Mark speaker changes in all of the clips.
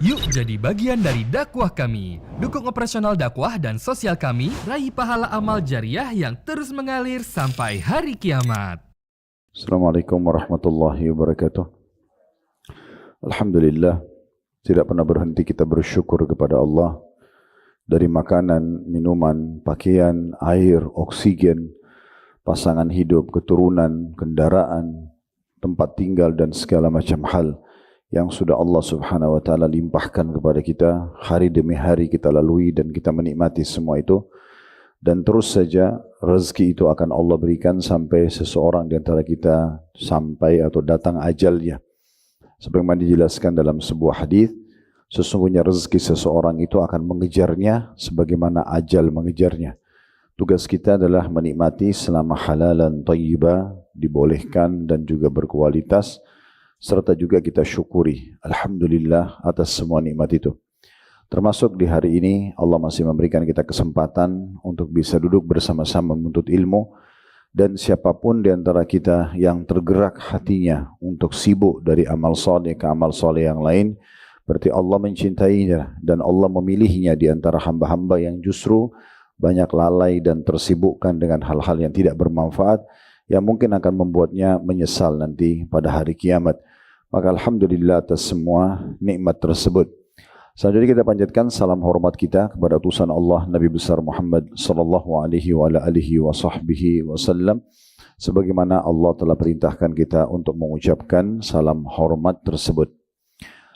Speaker 1: Yuk jadi bagian dari dakwah kami. Dukung operasional dakwah dan sosial kami, raih pahala amal jariah yang terus mengalir sampai hari kiamat.
Speaker 2: Assalamualaikum warahmatullahi wabarakatuh. Alhamdulillah, tidak pernah berhenti kita bersyukur kepada Allah dari makanan, minuman, pakaian, air, oksigen, pasangan hidup, keturunan, kendaraan, tempat tinggal dan segala macam hal yang sudah Allah Subhanahu wa taala limpahkan kepada kita hari demi hari kita lalui dan kita menikmati semua itu. Dan terus saja rezeki itu akan Allah berikan sampai seseorang di antara kita sampai atau datang ajalnya. Sebagaimana dijelaskan dalam sebuah hadis, sesungguhnya rezeki seseorang itu akan mengejarnya sebagaimana ajal mengejarnya. Tugas kita adalah menikmati selama halalan thayyibah, dibolehkan dan juga berkualitas, serta juga kita syukuri alhamdulillah atas semua nikmat itu. Termasuk di hari ini Allah masih memberikan kita kesempatan untuk bisa duduk bersama-sama menuntut ilmu, dan siapapun di antara kita yang tergerak hatinya untuk sibuk dari amal soleh ke amal soleh yang lain, berarti Allah mencintainya dan Allah memilihnya di antara hamba-hamba yang justru banyak lalai dan tersibukkan dengan hal-hal yang tidak bermanfaat, yang mungkin akan membuatnya menyesal nanti pada hari kiamat. Maka alhamdulillah atas semua nikmat tersebut. Selanjutnya kita panjatkan salam hormat kita kepada utusan Allah Nabi besar Muhammad sallallahu alaihi wa alihi wa sahbihi wasallam, sebagaimana Allah telah perintahkan kita untuk mengucapkan salam hormat tersebut.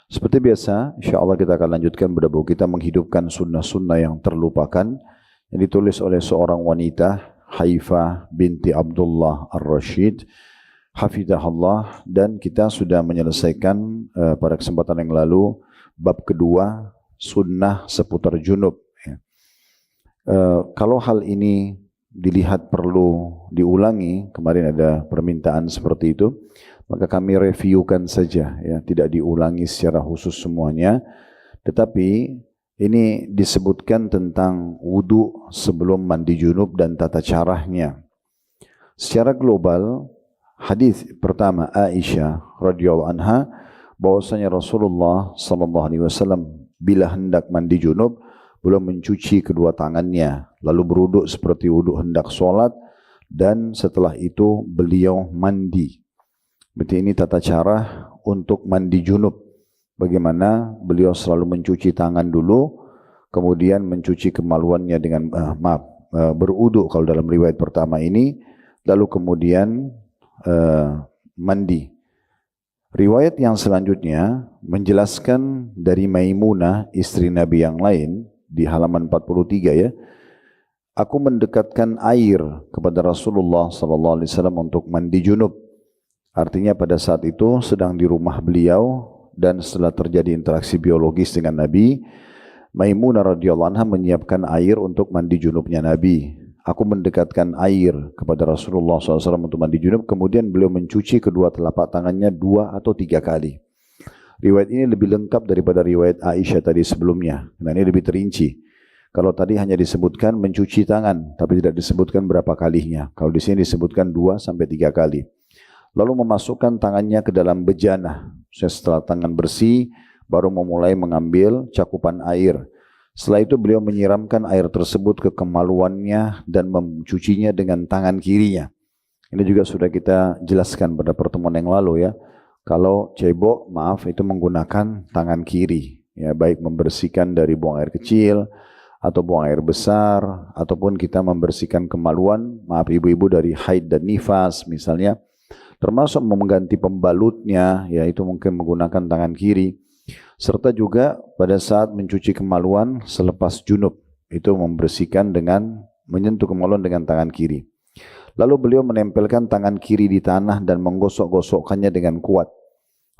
Speaker 2: Seperti biasa, insyaallah kita akan lanjutkan pada buku kita menghidupkan sunnah-sunnah yang terlupakan, yang ditulis oleh seorang wanita, Haifah binti Abdullah Ar-Rashid hafidahullah, dan kita sudah menyelesaikan pada kesempatan yang lalu bab kedua, sunnah seputar junub. Kalau hal ini dilihat perlu diulangi, kemarin ada permintaan seperti itu, maka kami reviewkan saja, ya, tidak diulangi secara khusus semuanya, tetapi ini disebutkan tentang wudu sebelum mandi junub dan tata caranya. Secara global, hadis pertama Aisyah radhiyallahu anha bahwasanya Rasulullah sallallahu alaihi wasallam bila hendak mandi junub belum mencuci kedua tangannya, lalu berwuduk seperti wuduk hendak sholat, dan setelah itu beliau mandi. Berarti ini tata cara untuk mandi junub. Bagaimana beliau selalu mencuci tangan dulu, kemudian mencuci kemaluannya dengan berwuduk kalau dalam riwayat pertama ini, lalu kemudian mandi. Riwayat yang selanjutnya menjelaskan dari Maimunah, istri Nabi yang lain, di halaman 43 ya. Aku mendekatkan air kepada Rasulullah SAW untuk mandi junub. Artinya pada saat itu sedang di rumah beliau, dan setelah terjadi interaksi biologis dengan Nabi, Maimunah radhiyallahu anha menyiapkan air untuk mandi junubnya Nabi. Aku mendekatkan air kepada Rasulullah SAW untuk mandi junub, kemudian beliau mencuci kedua telapak tangannya 2 atau 3 kali. Riwayat ini lebih lengkap daripada riwayat Aisyah tadi sebelumnya. Nah, ini lebih terinci. Kalau tadi hanya disebutkan mencuci tangan, tapi tidak disebutkan berapa kalinya. Kalau di sini disebutkan 2 sampai 3 kali. Lalu memasukkan tangannya ke dalam bejana. Setelah tangan bersih, baru memulai mengambil cakupan air. Setelah itu beliau menyiramkan air tersebut ke kemaluannya dan mencucinya dengan tangan kirinya. Ini juga sudah kita jelaskan pada pertemuan yang lalu ya. Kalau cebok, maaf, itu menggunakan tangan kiri. Ya, baik membersihkan dari buang air kecil, atau buang air besar, ataupun kita membersihkan kemaluan, maaf ibu-ibu, dari haid dan nifas misalnya. Termasuk mengganti pembalutnya, yaitu mungkin menggunakan tangan kiri. Serta juga pada saat mencuci kemaluan selepas junub, itu membersihkan dengan menyentuh kemaluan dengan tangan kiri. Lalu beliau menempelkan tangan kiri di tanah dan menggosok-gosokkannya dengan kuat.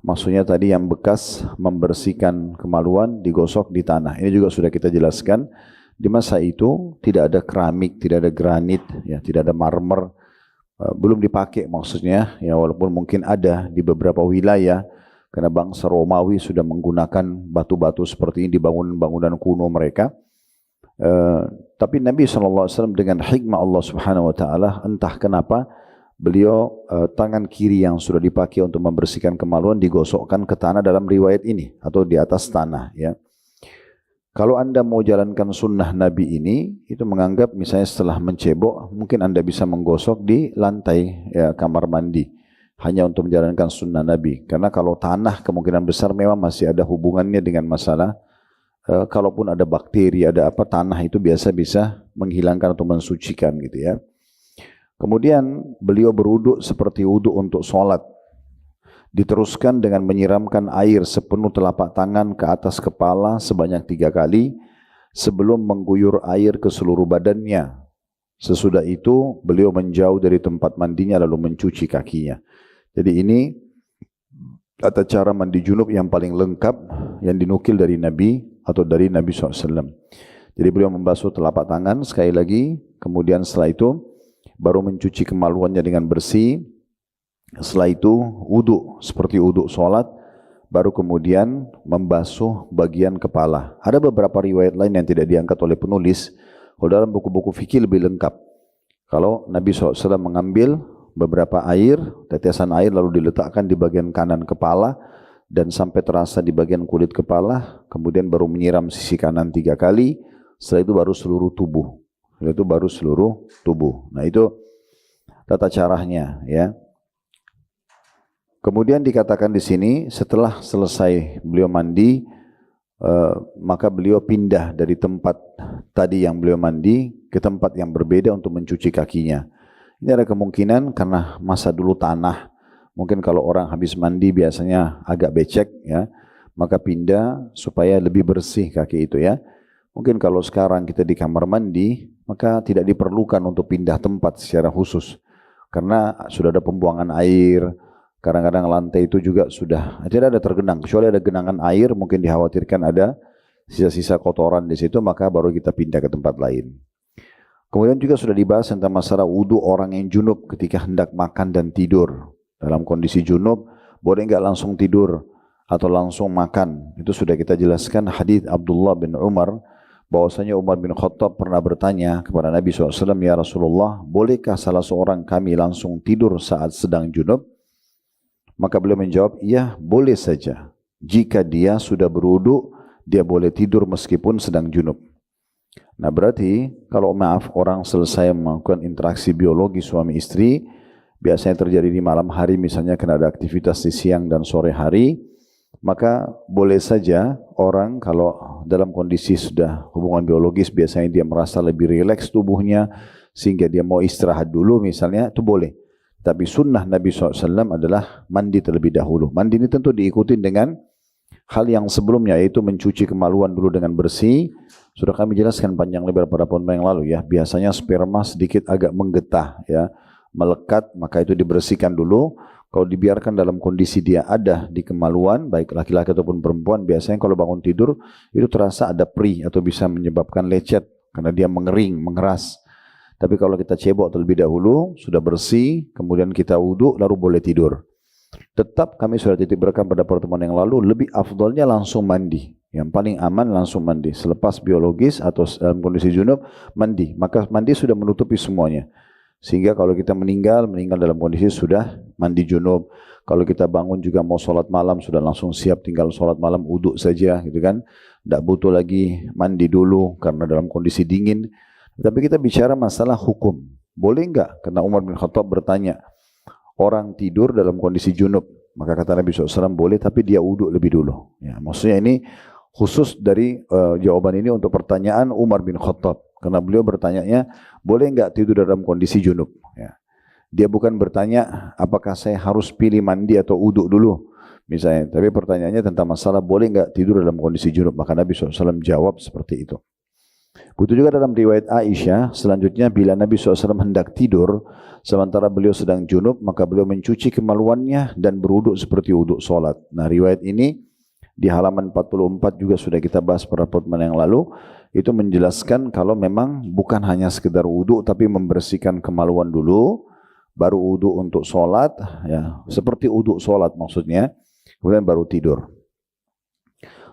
Speaker 2: Maksudnya tadi yang bekas membersihkan kemaluan digosok di tanah. Ini juga sudah kita jelaskan. Di masa itu tidak ada keramik, tidak ada granit, ya, tidak ada marmer, belum dipakai maksudnya. Ya, walaupun mungkin ada di beberapa wilayah. Karena bangsa Romawi sudah menggunakan batu-batu seperti ini di bangunan-bangunan kuno mereka. Tapi Nabi SAW dengan hikmah Allah Subhanahu Wa Taala, entah kenapa beliau tangan kiri yang sudah dipakai untuk membersihkan kemaluan digosokkan ke tanah dalam riwayat ini atau di atas tanah ya. Kalau Anda mau jalankan sunnah Nabi ini, itu menganggap misalnya setelah mencebok, mungkin Anda bisa menggosok di lantai ya, kamar mandi. Hanya untuk menjalankan sunnah Nabi. Karena kalau tanah kemungkinan besar memang masih ada hubungannya dengan masalah, kalaupun ada bakteri, ada apa, tanah itu biasa bisa menghilangkan atau mensucikan gitu ya. Kemudian beliau berwudu seperti wudu untuk sholat. Diteruskan dengan menyiramkan air sepenuh telapak tangan ke atas kepala sebanyak 3 kali sebelum mengguyur air ke seluruh badannya. Sesudah itu beliau menjauh dari tempat mandinya lalu mencuci kakinya. Jadi ini tata cara mandi junub yang paling lengkap yang dinukil dari Nabi atau dari Nabi SAW. Jadi beliau membasuh telapak tangan sekali lagi, kemudian setelah itu baru mencuci kemaluannya dengan bersih. Setelah itu wudu seperti wudu sholat, baru kemudian membasuh bagian kepala. Ada beberapa riwayat lain yang tidak diangkat oleh penulis. Kalau dalam buku-buku fikih lebih lengkap. Kalau Nabi SAW mengambil beberapa air, tetesan air lalu diletakkan di bagian kanan kepala dan sampai terasa di bagian kulit kepala, kemudian baru menyiram sisi kanan 3 kali, setelah itu baru seluruh tubuh. Setelah itu baru seluruh tubuh. Nah itu tata caranya ya. Kemudian dikatakan di sini setelah selesai beliau mandi, maka beliau pindah dari tempat tadi yang beliau mandi ke tempat yang berbeda untuk mencuci kakinya. Ini ada kemungkinan karena masa dulu tanah, mungkin kalau orang habis mandi biasanya agak becek ya, maka pindah supaya lebih bersih kaki itu ya. Mungkin kalau sekarang kita di kamar mandi, maka tidak diperlukan untuk pindah tempat secara khusus karena sudah ada pembuangan air. Kadang-kadang lantai itu juga sudah tidak ada tergenang, kecuali ada genangan air, mungkin dikhawatirkan ada sisa-sisa kotoran di situ, maka baru kita pindah ke tempat lain. Kemudian juga sudah dibahas tentang masalah wudu orang yang junub ketika hendak makan dan tidur. Dalam kondisi junub, boleh enggak langsung tidur atau langsung makan. Itu sudah kita jelaskan hadis Abdullah bin Umar, bahwasanya Umar bin Khattab pernah bertanya kepada Nabi SAW, ya Rasulullah, bolehkah salah seorang kami langsung tidur saat sedang junub? Maka beliau menjawab, iya boleh saja. Jika dia sudah berwudu, dia boleh tidur meskipun sedang junub. Nah berarti kalau maaf orang selesai melakukan interaksi biologi suami istri, biasanya terjadi di malam hari misalnya karena ada aktivitas di siang dan sore hari, maka boleh saja orang kalau dalam kondisi sudah hubungan biologis biasanya dia merasa lebih rileks tubuhnya sehingga dia mau istirahat dulu misalnya, itu boleh. Tapi sunnah Nabi SAW adalah mandi terlebih dahulu. Mandi ini tentu diikuti dengan hal yang sebelumnya, yaitu mencuci kemaluan dulu dengan bersih. Sudah kami jelaskan panjang lebar pada poin yang lalu ya. Biasanya sperma sedikit agak menggetah ya, melekat, maka itu dibersihkan dulu. Kalau dibiarkan dalam kondisi dia ada di kemaluan, baik laki-laki ataupun perempuan, biasanya kalau bangun tidur itu terasa ada perih atau bisa menyebabkan lecet karena dia mengering, mengeras. Tapi kalau kita cebok terlebih dahulu, sudah bersih, kemudian kita wudu, lalu boleh tidur. Tetap kami sudah titik berekam pada pertemuan yang lalu, lebih afdolnya langsung mandi. Yang paling aman langsung mandi. Selepas biologis atau dalam kondisi junub, mandi. Maka mandi sudah menutupi semuanya. Sehingga kalau kita meninggal dalam kondisi sudah mandi junub. Kalau kita bangun juga mau sholat malam, sudah langsung siap tinggal sholat malam, wudu saja gitu kan. Tidak butuh lagi mandi dulu karena dalam kondisi dingin. Tapi kita bicara masalah hukum. Boleh enggak? Karena Umar bin Khattab bertanya, orang tidur dalam kondisi junub. Maka kata Nabi SAW, boleh tapi dia wudu lebih dulu. Ya, maksudnya ini khusus dari jawaban ini untuk pertanyaan Umar bin Khattab. Karena beliau bertanyanya, boleh enggak tidur dalam kondisi junub? Ya. Dia bukan bertanya, apakah saya harus pilih mandi atau wudu dulu? Misalnya, tapi pertanyaannya tentang masalah, boleh enggak tidur dalam kondisi junub? Maka Nabi SAW jawab seperti itu. Begitu juga dalam riwayat Aisyah, selanjutnya bila Nabi SAW hendak tidur, sementara beliau sedang junub, maka beliau mencuci kemaluannya dan berwudu seperti wudu sholat. Nah riwayat ini di halaman 44 juga sudah kita bahas pada pertemuan yang lalu, itu menjelaskan kalau memang bukan hanya sekedar wudu, tapi membersihkan kemaluan dulu, baru wudu untuk sholat, ya, seperti wudu sholat maksudnya, kemudian baru tidur.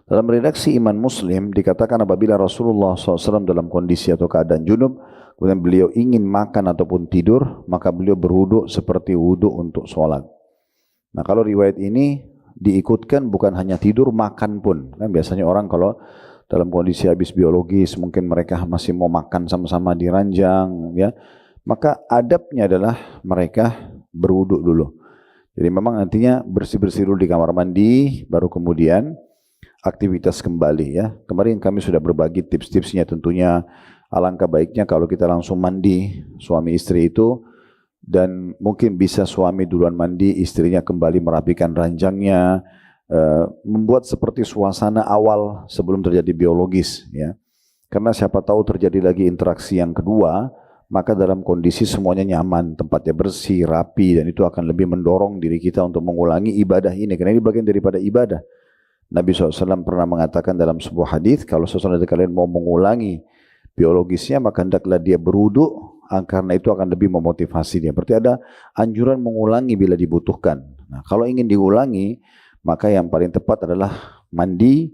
Speaker 2: Dalam redaksi Iman Muslim dikatakan apabila Rasulullah SAW dalam kondisi atau keadaan junub, kemudian beliau ingin makan ataupun tidur, maka beliau berwudu seperti wudu untuk sholat. Nah kalau riwayat ini diikutkan bukan hanya tidur, makan pun. Kan biasanya orang kalau dalam kondisi habis biologis, mungkin mereka masih mau makan sama-sama di ranjang, ya. Maka adabnya adalah mereka berwudu dulu. Jadi memang nantinya bersih-bersih dulu di kamar mandi, baru kemudian aktivitas kembali, ya. Kemarin kami sudah berbagi tips-tipsnya, tentunya alangkah baiknya kalau kita langsung mandi, suami istri itu, dan mungkin bisa suami duluan mandi, istrinya kembali merapikan ranjangnya, membuat seperti suasana awal sebelum terjadi biologis, ya. Karena siapa tahu terjadi lagi interaksi yang kedua, maka dalam kondisi semuanya nyaman, tempatnya bersih, rapi, dan itu akan lebih mendorong diri kita untuk mengulangi ibadah ini, karena ini bagian daripada ibadah. Nabi SAW pernah mengatakan dalam sebuah hadis, kalau seseorang dari kalian mau mengulangi biologisnya, maka hendaklah dia berwudu, karena itu akan lebih memotivasi dia. Berarti ada anjuran mengulangi bila dibutuhkan. Nah, kalau ingin diulangi, maka yang paling tepat adalah mandi.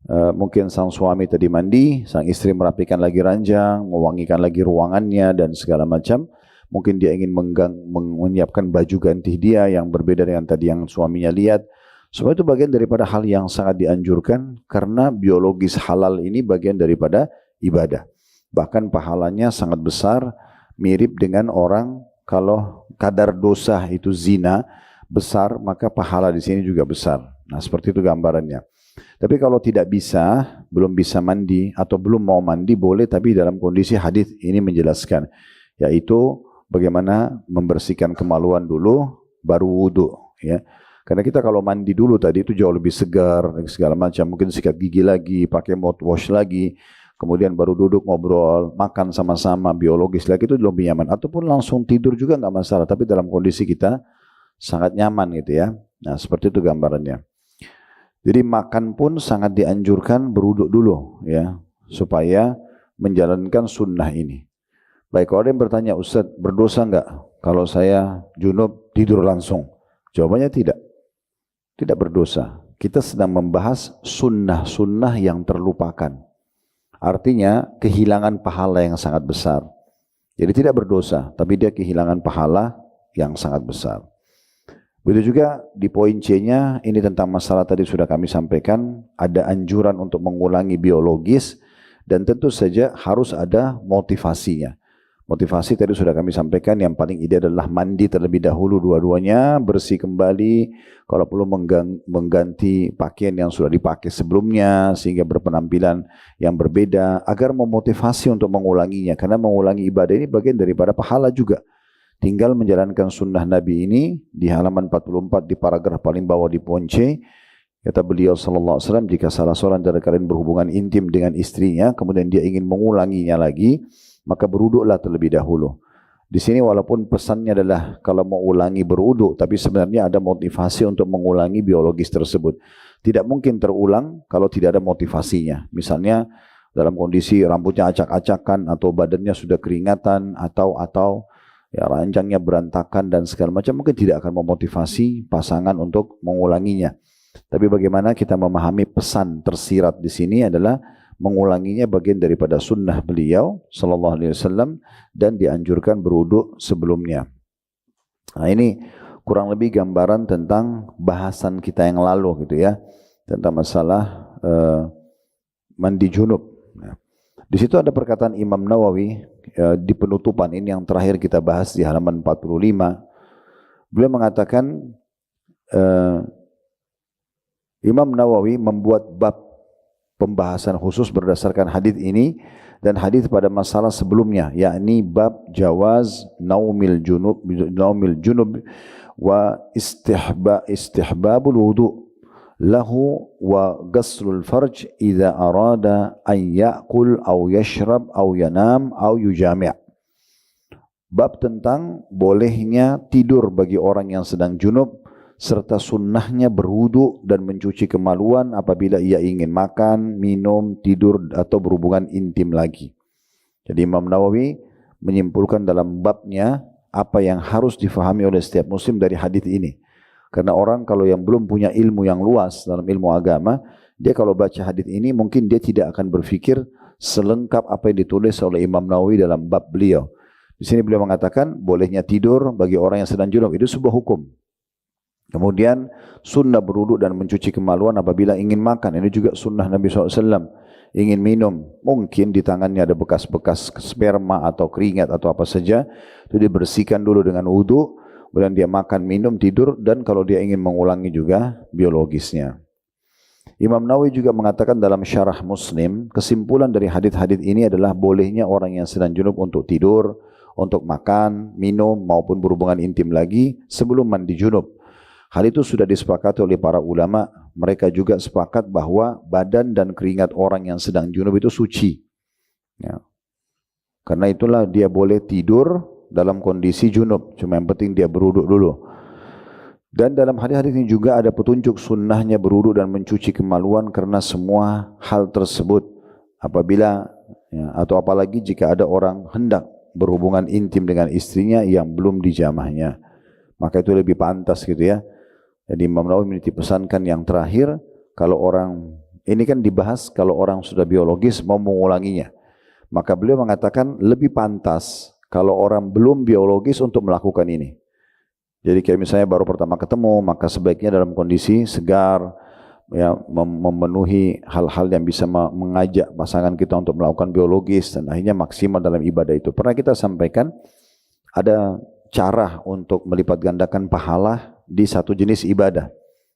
Speaker 2: Mungkin sang suami tadi mandi, sang istri merapikan lagi ranjang, mewangikan lagi ruangannya dan segala macam. Mungkin dia ingin menyiapkan baju ganti dia yang berbeda dengan tadi yang suaminya lihat. Semua itu bagian daripada hal yang sangat dianjurkan, karena biologis halal ini bagian daripada ibadah. Bahkan pahalanya sangat besar, mirip dengan orang kalau kadar dosa itu zina besar, maka pahala di sini juga besar. Nah, seperti itu gambarannya. Tapi kalau tidak bisa, belum bisa mandi atau belum mau mandi, boleh, tapi dalam kondisi hadis ini menjelaskan, yaitu bagaimana membersihkan kemaluan dulu, baru wudu, ya. Karena kita kalau mandi dulu tadi itu jauh lebih segar, segala macam, mungkin sikat gigi lagi, pakai mouthwash lagi, kemudian baru duduk ngobrol, makan sama-sama, biologis lagi, itu lebih nyaman. Ataupun langsung tidur juga nggak masalah, tapi dalam kondisi kita sangat nyaman gitu ya. Nah seperti itu gambarannya. Jadi makan pun sangat dianjurkan berwuduk dulu ya, supaya menjalankan sunnah ini. Baik, kalau ada yang bertanya, Ustaz berdosa nggak kalau saya junub tidur langsung? Jawabannya tidak. Tidak berdosa. Kita sedang membahas sunnah-sunnah yang terlupakan. Artinya kehilangan pahala yang sangat besar. Jadi tidak berdosa, tapi dia kehilangan pahala yang sangat besar. Begitu juga di poin C-nya, ini tentang masalah tadi sudah kami sampaikan, ada anjuran untuk mengulangi biologis, dan tentu saja harus ada motivasinya. Motivasi tadi sudah kami sampaikan, yang paling ide adalah mandi terlebih dahulu dua-duanya, bersih kembali, kalau perlu mengganti pakaian yang sudah dipakai sebelumnya, sehingga berpenampilan yang berbeda, agar memotivasi untuk mengulanginya, karena mengulangi ibadah ini bagian daripada pahala juga. Tinggal menjalankan sunnah Nabi ini, di halaman 44 di paragraf paling bawah di poin C, kata beliau SAW, jika salah seorang dari kalian berhubungan intim dengan istrinya, kemudian dia ingin mengulanginya lagi, maka berwuduklah terlebih dahulu. Di sini walaupun pesannya adalah kalau mau ulangi berwuduk, tapi sebenarnya ada motivasi untuk mengulangi biologis tersebut. Tidak mungkin terulang kalau tidak ada motivasinya. Misalnya dalam kondisi rambutnya acak-acakan atau badannya sudah keringatan atau ya ranjangnya berantakan dan segala macam, mungkin tidak akan memotivasi pasangan untuk mengulanginya. Tapi bagaimana kita memahami pesan tersirat di sini adalah mengulanginya bagian daripada sunnah beliau sallallahu alaihi wasallam, dan dianjurkan berwudu sebelumnya. Nah ini kurang lebih gambaran tentang bahasan kita yang lalu gitu ya, tentang masalah mandi junub. Nah, di situ ada perkataan Imam Nawawi di penutupan ini yang terakhir kita bahas di halaman 45. Beliau mengatakan Imam Nawawi membuat bab pembahasan khusus berdasarkan hadis ini dan hadis pada masalah sebelumnya, yakni bab jawaz naumil junub wa istihbabul wudu lahu wa ghaslul farj idza arada an ya'kul aw yashrab aw yanam aw yujami'. Bab tentang bolehnya tidur bagi orang yang sedang junub, serta sunnahnya berwudu dan mencuci kemaluan apabila ia ingin makan, minum, tidur atau berhubungan intim lagi. Jadi Imam Nawawi menyimpulkan dalam babnya apa yang harus difahami oleh setiap muslim dari hadis ini. Karena orang kalau yang belum punya ilmu yang luas dalam ilmu agama, dia kalau baca hadis ini mungkin dia tidak akan berpikir selengkap apa yang ditulis oleh Imam Nawawi dalam bab beliau. Di sini beliau mengatakan bolehnya tidur bagi orang yang sedang junub, itu sebuah hukum. Kemudian sunnah berwudu dan mencuci kemaluan apabila ingin makan. Ini juga sunnah Nabi SAW. Ingin minum, mungkin di tangannya ada bekas-bekas sperma atau keringat atau apa saja, itu dibersihkan dulu dengan wudu, kemudian dia makan, minum, tidur, dan kalau dia ingin mengulangi juga biologisnya. Imam Nawawi juga mengatakan dalam syarah Muslim, kesimpulan dari hadis-hadis ini adalah bolehnya orang yang sedang junub untuk tidur, untuk makan, minum, maupun berhubungan intim lagi sebelum mandi junub. Hal itu sudah disepakati oleh para ulama. Mereka juga sepakat bahwa badan dan keringat orang yang sedang junub itu suci. Ya. Karena itulah dia boleh tidur dalam kondisi junub. Cuma yang penting dia berwudu dulu. Dan dalam hadis-hadis ini juga ada petunjuk sunnahnya berwudu dan mencuci kemaluan karena semua hal tersebut apabila atau apalagi jika ada orang hendak berhubungan intim dengan istrinya yang belum dijamahnya, maka itu lebih pantas gitu ya. Jadi Imam Nawawi pesankan yang terakhir, kalau orang, ini kan dibahas kalau orang sudah biologis mau mengulanginya, maka beliau mengatakan lebih pantas kalau orang belum biologis untuk melakukan ini. Jadi kayak misalnya baru pertama ketemu, maka sebaiknya dalam kondisi segar, ya, memenuhi hal-hal yang bisa mengajak pasangan kita untuk melakukan biologis dan akhirnya maksimal dalam ibadah itu. Pernah kita sampaikan ada cara untuk melipat gandakan pahala di satu jenis ibadah.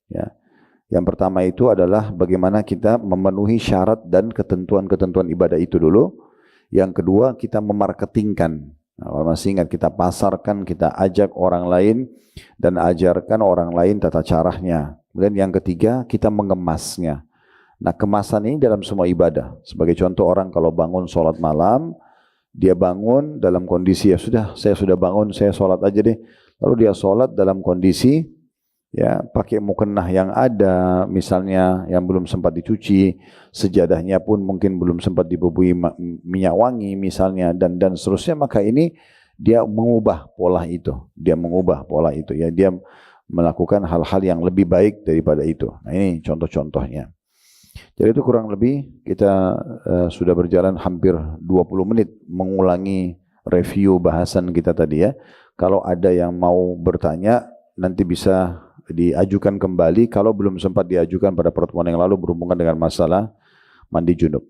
Speaker 2: Ya. Yang pertama itu adalah bagaimana kita memenuhi syarat dan ketentuan-ketentuan ibadah itu dulu. Yang kedua, kita memarketingkan. Nah, masih ingat, kita pasarkan, kita ajak orang lain dan ajarkan orang lain tata caranya. Kemudian yang ketiga, kita mengemasnya. Nah, kemasan ini dalam semua ibadah. Sebagai contoh, orang kalau bangun sholat malam, dia bangun dalam kondisi, ya sudah, saya sudah bangun, saya sholat aja deh. Lalu dia sholat dalam kondisi ya pakai mukennah yang ada, misalnya yang belum sempat dicuci, sejadahnya pun mungkin belum sempat dibubui minyak wangi misalnya, dan seterusnya. Maka ini dia mengubah pola itu, ya, dia melakukan hal-hal yang lebih baik daripada itu. Nah, ini contoh-contohnya. Jadi itu kurang lebih kita sudah berjalan hampir 20 menit mengulangi review bahasan kita tadi ya. Kalau ada yang mau bertanya, nanti bisa diajukan kembali. Kalau belum sempat diajukan pada pertemuan yang lalu berhubungan dengan masalah mandi junub.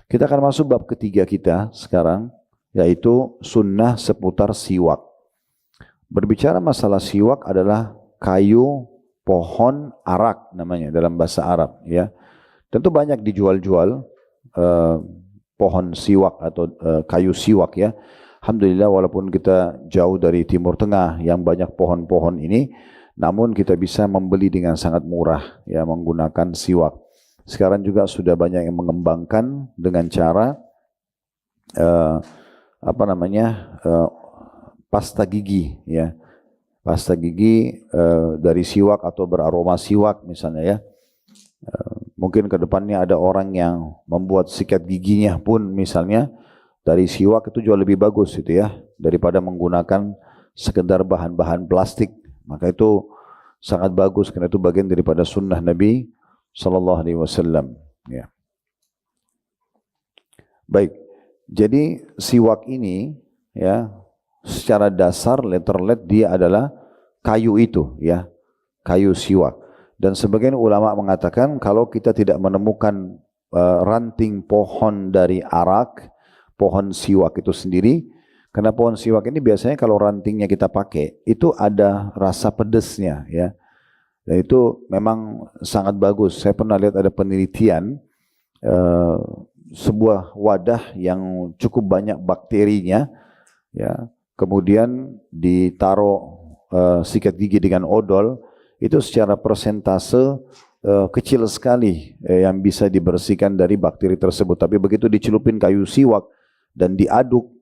Speaker 2: Kita akan masuk bab ketiga kita sekarang, yaitu sunnah seputar siwak. Berbicara masalah siwak adalah kayu pohon arak namanya dalam bahasa Arab. Ya, tentu banyak dijual-jual pohon siwak atau kayu siwak ya. Alhamdulillah walaupun kita jauh dari Timur Tengah yang banyak pohon-pohon ini, namun kita bisa membeli dengan sangat murah ya menggunakan siwak. Sekarang juga sudah banyak yang mengembangkan dengan cara pasta gigi ya. Pasta gigi dari siwak atau beraroma siwak misalnya ya. Mungkin ke depannya ada orang yang membuat sikat giginya pun misalnya dari siwak, itu jauh lebih bagus itu ya daripada menggunakan sekedar bahan-bahan plastik. Maka itu sangat bagus karena itu bagian daripada sunnah Nabi sallallahu alaihi wasallam ya. Baik. Jadi siwak ini ya secara dasar letterlet dia adalah kayu itu ya, kayu siwak. Dan sebagian ulama mengatakan kalau kita tidak menemukan ranting pohon dari arak, pohon siwak itu sendiri, karena pohon siwak ini biasanya kalau rantingnya kita pakai itu ada rasa pedesnya ya, dan itu memang sangat bagus. Saya pernah lihat ada penelitian sebuah wadah yang cukup banyak bakterinya ya, kemudian ditaruh sikat gigi dengan odol, itu secara persentase kecil sekali yang bisa dibersihkan dari bakteri tersebut. Tapi begitu dicelupin kayu siwak dan diaduk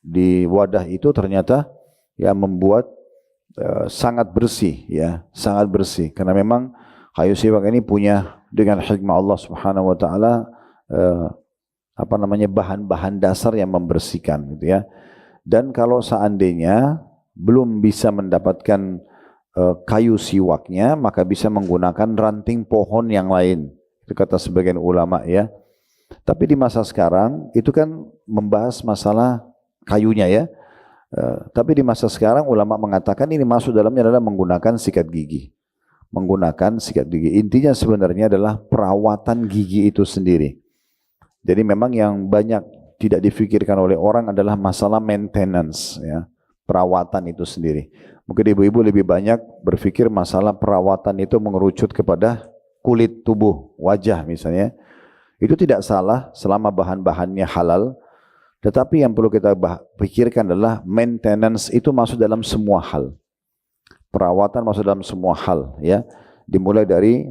Speaker 2: di wadah itu, ternyata ya membuat sangat bersih ya, sangat bersih. Karena memang kayu siwak ini punya dengan hikmah Allah Subhanahu wa taala bahan-bahan dasar yang membersihkan gitu ya. Dan kalau seandainya belum bisa mendapatkan kayu siwaknya, maka bisa menggunakan ranting pohon yang lain. Itu kata sebagian ulama ya. Tapi di masa sekarang itu kan membahas masalah kayunya ya. Tapi di masa sekarang ulama mengatakan ini masuk dalamnya adalah menggunakan sikat gigi. Menggunakan sikat gigi. Intinya sebenarnya adalah perawatan gigi itu sendiri. Jadi memang yang banyak tidak difikirkan oleh orang adalah masalah maintenance ya. Perawatan itu sendiri. Mungkin ibu-ibu lebih banyak berpikir masalah perawatan itu mengerucut kepada kulit tubuh, wajah misalnya. Itu tidak salah selama bahan-bahannya halal. Tetapi yang perlu kita pikirkan adalah maintenance itu masuk dalam semua hal. Perawatan masuk dalam semua hal ya. Dimulai dari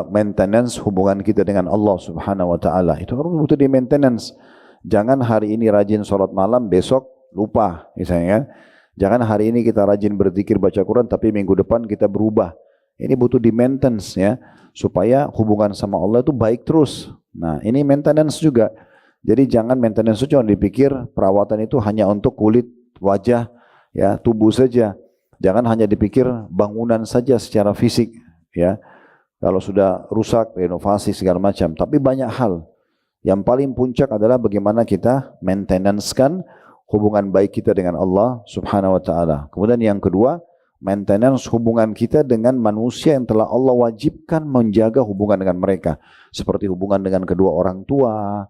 Speaker 2: maintenance hubungan kita dengan Allah Subhanahu wa taala. Itu harus butuh di maintenance. Jangan hari ini rajin sholat malam, besok lupa misalnya. Jangan hari ini kita rajin berzikir baca Quran tapi minggu depan kita berubah. Ini butuh di maintenance ya, supaya hubungan sama Allah itu baik terus. Nah, ini maintenance juga. Jadi jangan maintenance itu cuma dipikir perawatan itu hanya untuk kulit, wajah, ya, tubuh saja. Jangan hanya dipikir bangunan saja secara fisik ya. Kalau sudah rusak, renovasi segala macam, tapi banyak hal. Yang paling puncak adalah bagaimana kita maintenance-kan hubungan baik kita dengan Allah Subhanahu wa taala. Kemudian yang kedua, maintenance hubungan kita dengan manusia yang telah Allah wajibkan menjaga hubungan dengan mereka, seperti hubungan dengan kedua orang tua,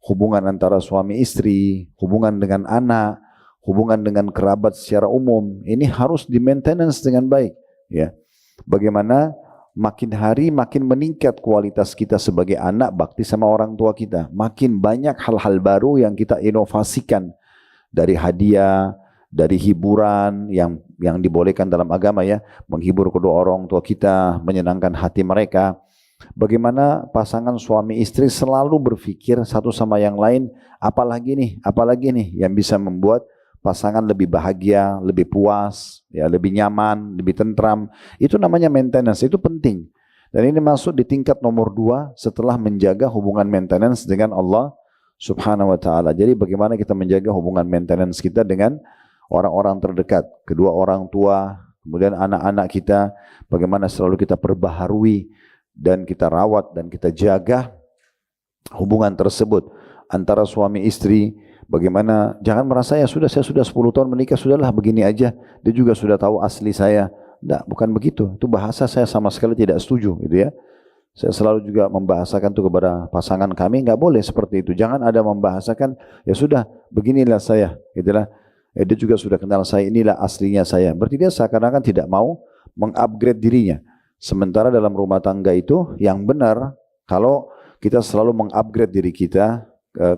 Speaker 2: hubungan antara suami istri, hubungan dengan anak, hubungan dengan kerabat secara umum. Ini harus di maintenance dengan baik ya. Bagaimana makin hari makin meningkat kualitas kita sebagai anak bakti sama orang tua kita. Makin banyak hal-hal baru yang kita inovasikan, dari hadiah, dari hiburan yang dibolehkan dalam agama ya, menghibur kedua orang tua kita, menyenangkan hati mereka. Bagaimana pasangan suami istri selalu berpikir satu sama yang lain, apalagi nih yang bisa membuat pasangan lebih bahagia, lebih puas, ya, lebih nyaman, lebih tentram. Itu namanya maintenance, itu penting. Dan ini masuk di tingkat nomor 2 setelah menjaga hubungan maintenance dengan Allah Subhanahu wa ta'ala. Jadi bagaimana kita menjaga hubungan maintenance kita dengan orang-orang terdekat, kedua orang tua, kemudian anak-anak kita, bagaimana selalu kita perbaharui dan kita rawat dan kita jaga hubungan tersebut antara suami istri. Bagaimana jangan merasa saya sudah 10 tahun menikah, sudahlah begini aja, dia juga sudah tahu asli saya. Tidak, bukan begitu. Itu bahasa saya sama sekali tidak setuju gitu ya. Saya selalu juga membahasakan itu kepada pasangan kami, nggak boleh seperti itu. Jangan ada membahasakan, ya sudah, beginilah saya, gitulah. Dia juga sudah kenal saya, inilah aslinya saya. Berarti dia seakan-akan tidak mau mengupgrade dirinya. Sementara dalam rumah tangga itu yang benar, kalau kita selalu mengupgrade diri kita,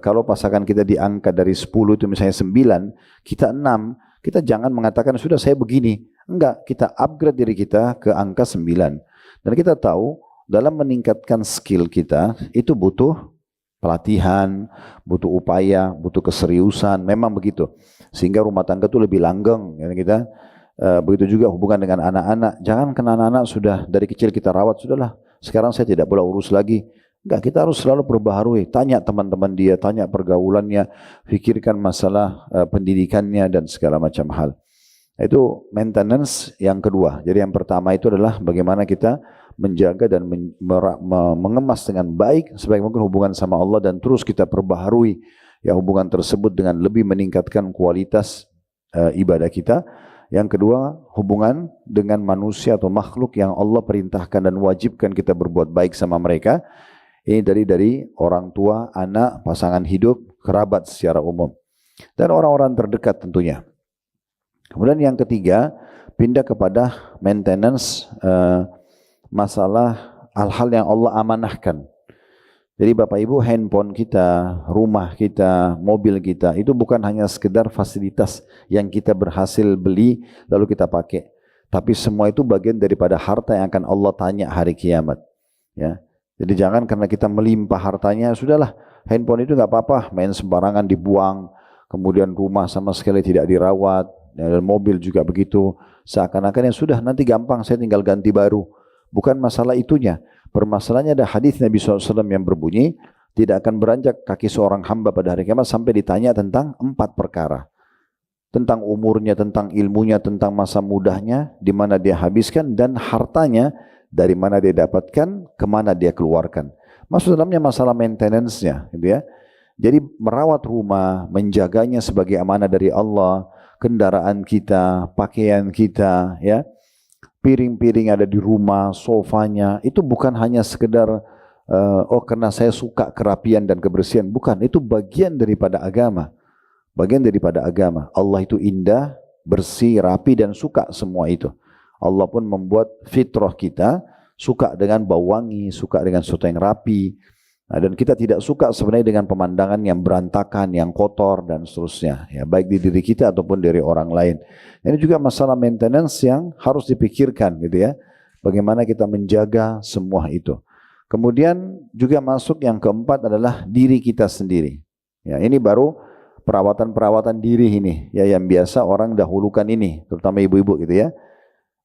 Speaker 2: kalau pasangan kita diangkat dari 10 itu misalnya 9, kita 6, kita jangan mengatakan sudah saya begini. Enggak, kita upgrade diri kita ke angka 9. Dan kita tahu, dalam meningkatkan skill kita itu butuh pelatihan, butuh upaya, butuh keseriusan, memang begitu. Sehingga rumah tangga itu lebih langgeng ya kita. Begitu juga hubungan dengan anak-anak. Jangan kena anak-anak sudah dari kecil kita rawat, sudahlah. Sekarang saya tidak boleh urus lagi. Enggak, kita harus selalu perbaharui. Tanya teman-teman dia, tanya pergaulannya, pikirkan masalah pendidikannya dan segala macam hal. Itu maintenance yang kedua. Jadi yang pertama itu adalah bagaimana kita menjaga dan mengemas dengan baik sebaik mungkin hubungan sama Allah dan terus kita perbaharui ya hubungan tersebut dengan lebih meningkatkan kualitas ibadah kita. Yang kedua, hubungan dengan manusia atau makhluk yang Allah perintahkan dan wajibkan kita berbuat baik sama mereka. Ini dari orang tua, anak, pasangan hidup, kerabat secara umum dan orang-orang terdekat tentunya. Kemudian yang ketiga, pindah kepada maintenance masalah hal-hal yang Allah amanahkan. Jadi Bapak Ibu, handphone kita, rumah kita, mobil kita, itu bukan hanya sekedar fasilitas yang kita berhasil beli lalu kita pakai. Tapi semua itu bagian daripada harta yang akan Allah tanya hari kiamat. Ya. Jadi jangan karena kita melimpah hartanya, sudahlah handphone itu nggak apa-apa, main sembarangan dibuang, kemudian rumah sama sekali tidak dirawat, dan mobil juga begitu. Seakan-akan ya sudah nanti gampang saya tinggal ganti baru. Bukan masalah itunya. Permasalahannya ada hadis Nabi SAW yang berbunyi, tidak akan beranjak kaki seorang hamba pada hari kiamat sampai ditanya tentang 4 perkara. Tentang umurnya, tentang ilmunya, tentang masa mudahnya, di mana dia habiskan, dan hartanya, dari mana dia dapatkan, kemana dia keluarkan. Masuk dalamnya masalah maintenance-nya, gitu ya. Jadi merawat rumah, menjaganya sebagai amanah dari Allah, kendaraan kita, pakaian kita, ya, piring-piring ada di rumah, sofanya, itu bukan hanya sekedar oh karena saya suka kerapian dan kebersihan, bukan, itu bagian daripada agama. Bagian daripada agama. Allah itu indah, bersih, rapi dan suka semua itu. Allah pun membuat fitrah kita suka dengan bau wangi, suka dengan sesuatu yang rapi. Nah, dan kita tidak suka sebenarnya dengan pemandangan yang berantakan, yang kotor dan seterusnya. Ya, baik di diri kita ataupun dari orang lain. Ini juga masalah maintenance yang harus dipikirkan, gitu ya. Bagaimana kita menjaga semua itu. Kemudian juga masuk yang keempat adalah diri kita sendiri. Ya, ini baru perawatan-perawatan diri ini, ya, yang biasa orang dahulukan ini, terutama ibu-ibu, gitu ya.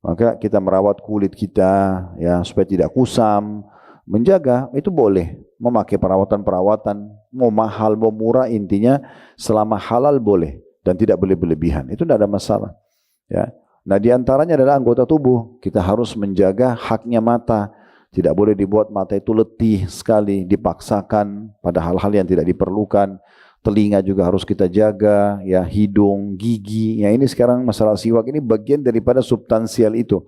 Speaker 2: Maka kita merawat kulit kita, ya, supaya tidak kusam, menjaga itu boleh, memakai perawatan-perawatan, mau mahal mau murah, intinya selama halal boleh dan tidak boleh berlebihan, itu tidak ada masalah, ya. Nah, diantaranya adalah anggota tubuh, kita harus menjaga haknya mata, tidak boleh dibuat mata itu letih sekali, dipaksakan pada hal-hal yang tidak diperlukan. Telinga juga harus kita jaga, ya, hidung, gigi. Ya, ini sekarang masalah siwak ini bagian daripada substansial itu.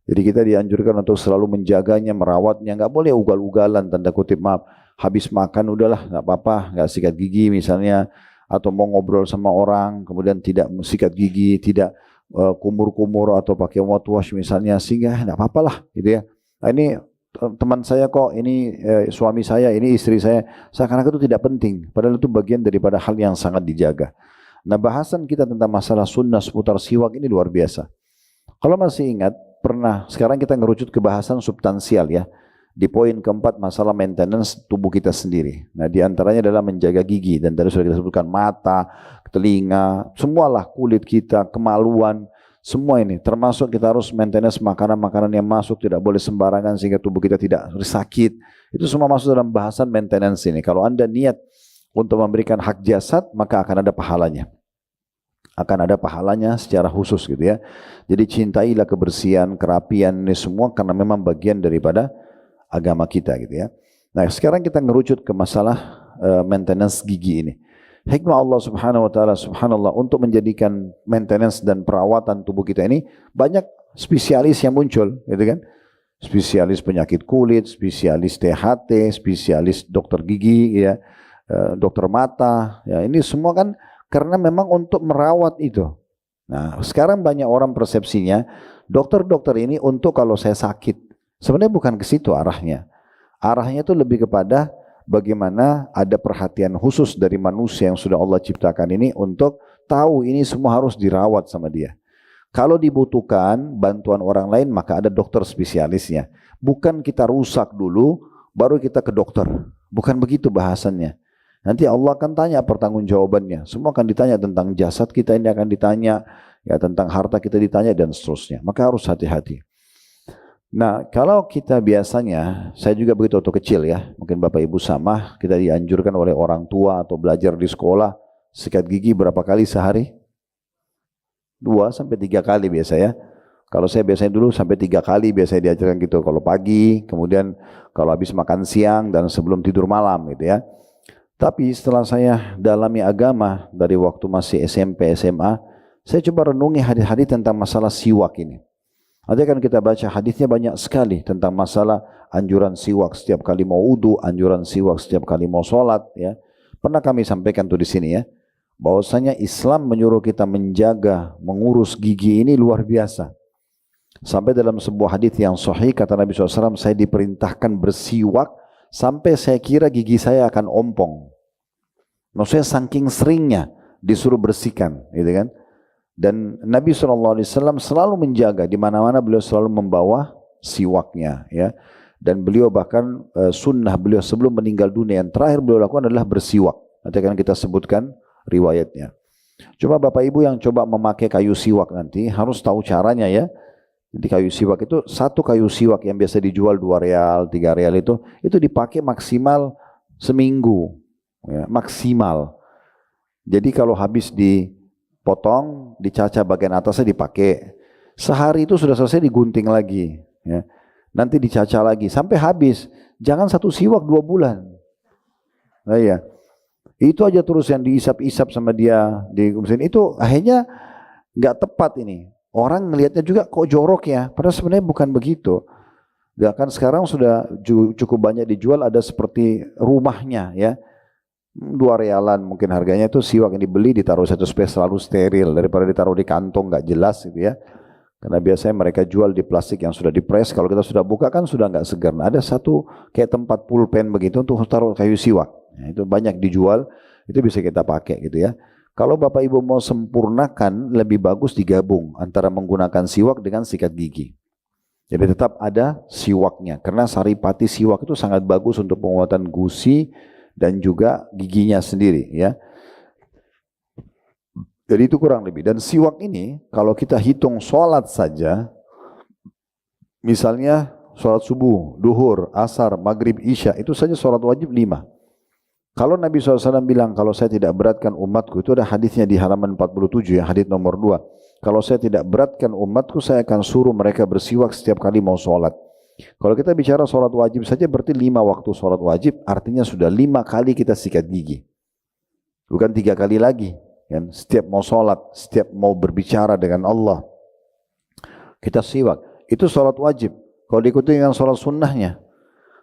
Speaker 2: Jadi kita dianjurkan untuk selalu menjaganya, merawatnya. Nggak boleh ugal-ugalan, tanda kutip, maaf. Habis makan udahlah, nggak apa-apa, nggak sikat gigi misalnya, atau mau ngobrol sama orang, kemudian tidak sikat gigi, tidak kumur-kumur atau pakai mouthwash misalnya, sehingga nggak apa-apa lah, gitu ya. Nah, ini teman saya kok, ini suami saya, ini istri saya, seakan-akan itu tidak penting, padahal itu bagian daripada hal yang sangat dijaga. Nah, bahasan kita tentang masalah sunnah seputar siwak ini luar biasa. Kalau masih ingat, pernah, sekarang kita ngerucut ke bahasan substansial, ya. Di poin keempat, masalah maintenance tubuh kita sendiri. Nah, diantaranya adalah menjaga gigi, dan tadi sudah kita sebutkan mata, telinga, semualah, kulit kita, kemaluan, semua ini, termasuk kita harus maintenance makanan-makanan yang masuk, tidak boleh sembarangan sehingga tubuh kita tidak sakit. Itu semua masuk dalam bahasan maintenance ini. Kalau Anda niat untuk memberikan hak jasad, maka akan ada pahalanya. Akan ada pahalanya secara khusus, gitu ya. Jadi cintailah kebersihan, kerapian, ini semua karena memang bagian daripada agama kita, gitu ya. Nah, sekarang kita ngerucut ke masalah maintenance gigi ini. Hikmah Allah subhanahu wa ta'ala, subhanallah, untuk menjadikan maintenance dan perawatan tubuh kita ini, banyak spesialis yang muncul, gitu kan. Spesialis penyakit kulit, spesialis THT, spesialis dokter gigi, ya, dokter mata, ya, ini semua kan karena memang untuk merawat itu. Nah, sekarang banyak orang persepsinya, dokter-dokter ini untuk kalau saya sakit. Sebenarnya bukan ke situ arahnya. Arahnya itu lebih kepada bagaimana ada perhatian khusus dari manusia yang sudah Allah ciptakan ini untuk tahu ini semua harus dirawat sama dia. Kalau dibutuhkan bantuan orang lain, maka ada dokter spesialisnya. Bukan kita rusak dulu, baru kita ke dokter. Bukan begitu bahasannya. Nanti Allah akan tanya pertanggungjawabannya. Semua akan ditanya tentang jasad kita, ini akan ditanya, ya, tentang harta kita ditanya dan seterusnya. Maka harus hati-hati. Nah, kalau kita biasanya, saya juga begitu waktu kecil, ya, mungkin Bapak Ibu sama, kita dianjurkan oleh orang tua atau belajar di sekolah, sikat gigi berapa kali sehari? 2 sampai 3 kali biasa, ya. Kalau saya biasanya dulu sampai 3 kali biasanya diajarkan gitu, kalau pagi, kemudian kalau habis makan siang dan sebelum tidur malam, gitu ya. Tapi setelah saya dalami agama dari waktu masih SMP, SMA, saya coba renungi hadis-hadis tentang masalah siwak ini. Nanti kan kita baca hadisnya banyak sekali tentang masalah anjuran siwak setiap kali mau wudu, anjuran siwak setiap kali mau sholat, ya. Pernah kami sampaikan tuh di sini, ya, bahwasanya Islam menyuruh kita menjaga, mengurus gigi ini luar biasa. Sampai dalam sebuah hadis yang sahih kata Nabi SAW, saya diperintahkan bersiwak sampai saya kira gigi saya akan ompong. Maksudnya saking seringnya disuruh bersihkan, gitu kan. Dan Nabi SAW selalu menjaga, di mana-mana beliau selalu membawa siwaknya, ya. Dan beliau bahkan sunnah beliau sebelum meninggal dunia yang terakhir beliau lakukan adalah bersiwak. Nanti akan kita sebutkan riwayatnya. Coba Bapak Ibu yang coba memakai kayu siwak nanti harus tahu caranya, ya. Jadi kayu siwak itu, satu kayu siwak yang biasa dijual 2 real, 3 real itu dipakai maksimal seminggu, ya, maksimal. Jadi kalau habis dipotong, dicaca bagian atasnya dipakai. Sehari itu sudah selesai digunting lagi, ya. nanti dicaca lagi sampai habis. Jangan satu siwak 2 bulan. Nah, iya. Itu aja terus yang diisap-isap sama dia di mesin itu akhirnya nggak tepat ini. Orang ngelihatnya juga kok jorok ya, padahal sebenarnya bukan begitu. Dan kan sekarang sudah cukup banyak dijual ada seperti rumahnya ya. 2 realan mungkin harganya itu siwak yang dibeli ditaruh satu space selalu steril daripada ditaruh di kantong nggak jelas gitu ya. Karena biasanya mereka jual di plastik yang sudah dipres, kalau kita sudah buka kan sudah nggak segar. Nah, ada satu kayak tempat pulpen begitu untuk taruh kayu siwak. Nah, itu banyak dijual, itu bisa kita pakai gitu ya. Kalau Bapak Ibu mau sempurnakan, lebih bagus digabung antara menggunakan siwak dengan sikat gigi. Jadi tetap ada siwaknya, karena saripati siwak itu sangat bagus untuk penguatan gusi dan juga giginya sendiri ya. Jadi itu kurang lebih. Dan siwak ini kalau kita hitung sholat saja, misalnya sholat subuh, duhur, asar, maghrib, isya, itu saja sholat wajib 5. Kalau Nabi SAW bilang, kalau saya tidak beratkan umatku, itu ada hadisnya di halaman 47 ya, hadis nomor 2. Kalau saya tidak beratkan umatku, saya akan suruh mereka bersiwak setiap kali mau sholat. Kalau kita bicara sholat wajib saja berarti 5 waktu sholat wajib, artinya sudah 5 kali kita sikat gigi. Bukan 3 kali lagi. Kan? Setiap mau sholat, setiap mau berbicara dengan Allah, kita siwak. Itu sholat wajib. Kalau diikuti dengan sholat sunnahnya,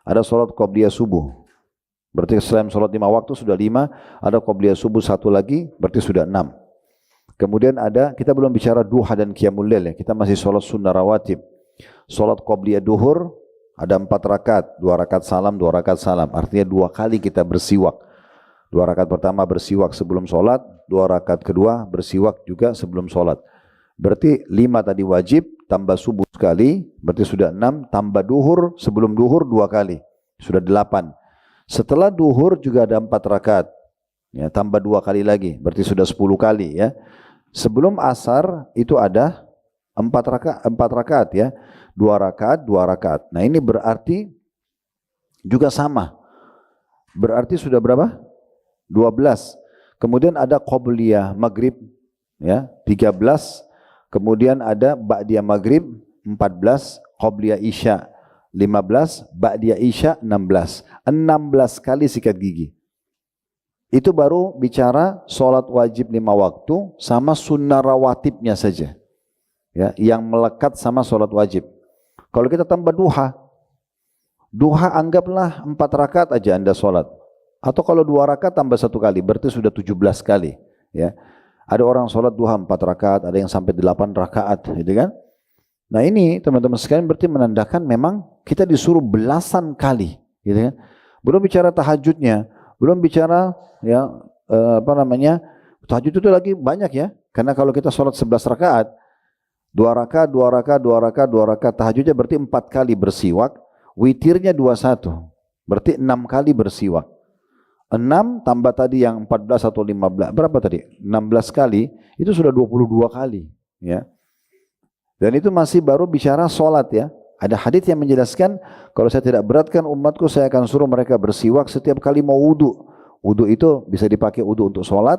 Speaker 2: ada sholat qobliyah subuh. Berarti selain sholat 5 waktu sudah 5, ada qobliyah subuh 1 lagi, berarti sudah 6. Kemudian ada, kita belum bicara duha dan qiyamul lail ya, kita masih sholat sunnah rawatib. Sholat qobliyah duhur, ada 4 rakaat, 2 rakaat salam, 2 rakaat salam. Artinya 2 kali kita bersiwak. 2 rakaat pertama bersiwak sebelum sholat, 2 rakaat kedua bersiwak juga sebelum sholat. Berarti 5 tadi wajib, tambah subuh sekali, berarti sudah 6, tambah duhur, sebelum duhur 2 kali, sudah 8. Setelah duhur juga ada 4 rakaat, ya, tambah 2 kali lagi, berarti sudah 10 kali ya. Sebelum asar itu ada 4 rakaat ya, 2 rakaat, 2 rakaat. Nah ini berarti juga sama, berarti sudah berapa? 12. Kemudian ada qobliyah maghrib ya 13. Kemudian ada ba'diyah maghrib 14, qobliyah isya 15, ba'diyah isya 16. 16 kali sikat gigi. Itu baru bicara sholat wajib 5 waktu sama sunnah rawatibnya saja. Ya, yang melekat sama sholat wajib. Kalau kita tambah duha, duha anggaplah 4 rakaat aja Anda sholat. Atau kalau 2 rakaat tambah 1 kali, berarti sudah 17 kali. Ya. Ada orang sholat duha 4 rakaat, ada yang sampai 8 rakaat, gitu kan? Nah ini teman-teman sekalian berarti menandakan memang kita disuruh belasan kali, gitu kan? Belum bicara tahajudnya, belum bicara ya tahajud itu lagi banyak ya. Karena kalau kita sholat 11 rakaat, 2 rakaat, 2 rakaat, 2 rakaat, 2 rakaat, tahajudnya berarti 4 kali bersiwak, witirnya 21, berarti 6 kali bersiwak. 6 tambah tadi yang 14 atau 15, berapa tadi? 16 kali, itu sudah 22 kali. Ya. Dan itu masih baru bicara sholat ya. Ada hadits yang menjelaskan, kalau saya tidak beratkan umatku, saya akan suruh mereka bersiwak setiap kali mau wudu. Wudu itu bisa dipakai wudu untuk sholat,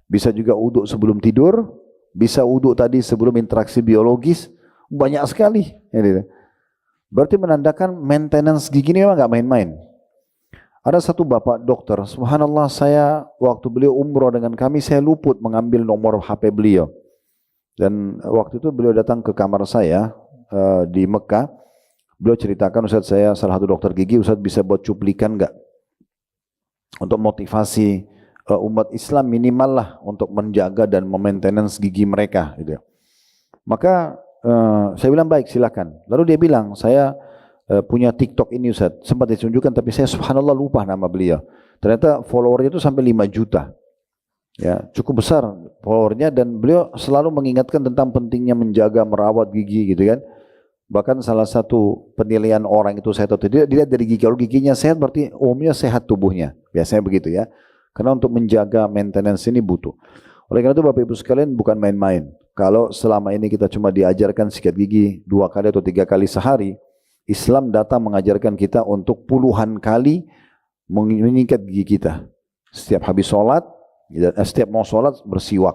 Speaker 2: bisa juga wudu sebelum tidur, bisa wudu tadi sebelum interaksi biologis, banyak sekali. Ya, berarti menandakan maintenance gigi ini memang gak main-main. Ada satu bapak dokter, subhanallah saya waktu beliau umroh dengan kami, saya luput mengambil nomor HP beliau. Dan waktu itu beliau datang ke kamar saya di Mekah. Beliau ceritakan, Ustaz saya salah satu dokter gigi, Ustaz bisa buat cuplikan enggak? Untuk motivasi umat Islam minimal lah untuk menjaga dan memaintenance gigi mereka. Gitu. Maka saya bilang baik silakan. Lalu dia bilang, saya punya TikTok ini Ustaz, sempat ditunjukkan tapi saya subhanallah lupa nama beliau. Ternyata followernya itu sampai 5 juta. Ya, cukup besar followernya dan beliau selalu mengingatkan tentang pentingnya menjaga merawat gigi gitu kan. Bahkan salah satu penilaian orang itu saya tahu tidak dilihat dari gigi. Kalau giginya sehat berarti umumnya sehat tubuhnya. Biasanya begitu ya. Karena untuk menjaga maintenance ini butuh. Oleh karena itu Bapak Ibu sekalian bukan main-main. Kalau selama ini kita cuma diajarkan sikat gigi 2 kali atau 3 kali sehari, Islam datang mengajarkan kita untuk puluhan kali menyikat gigi kita. Setiap habis sholat, setiap mau sholat bersiwak,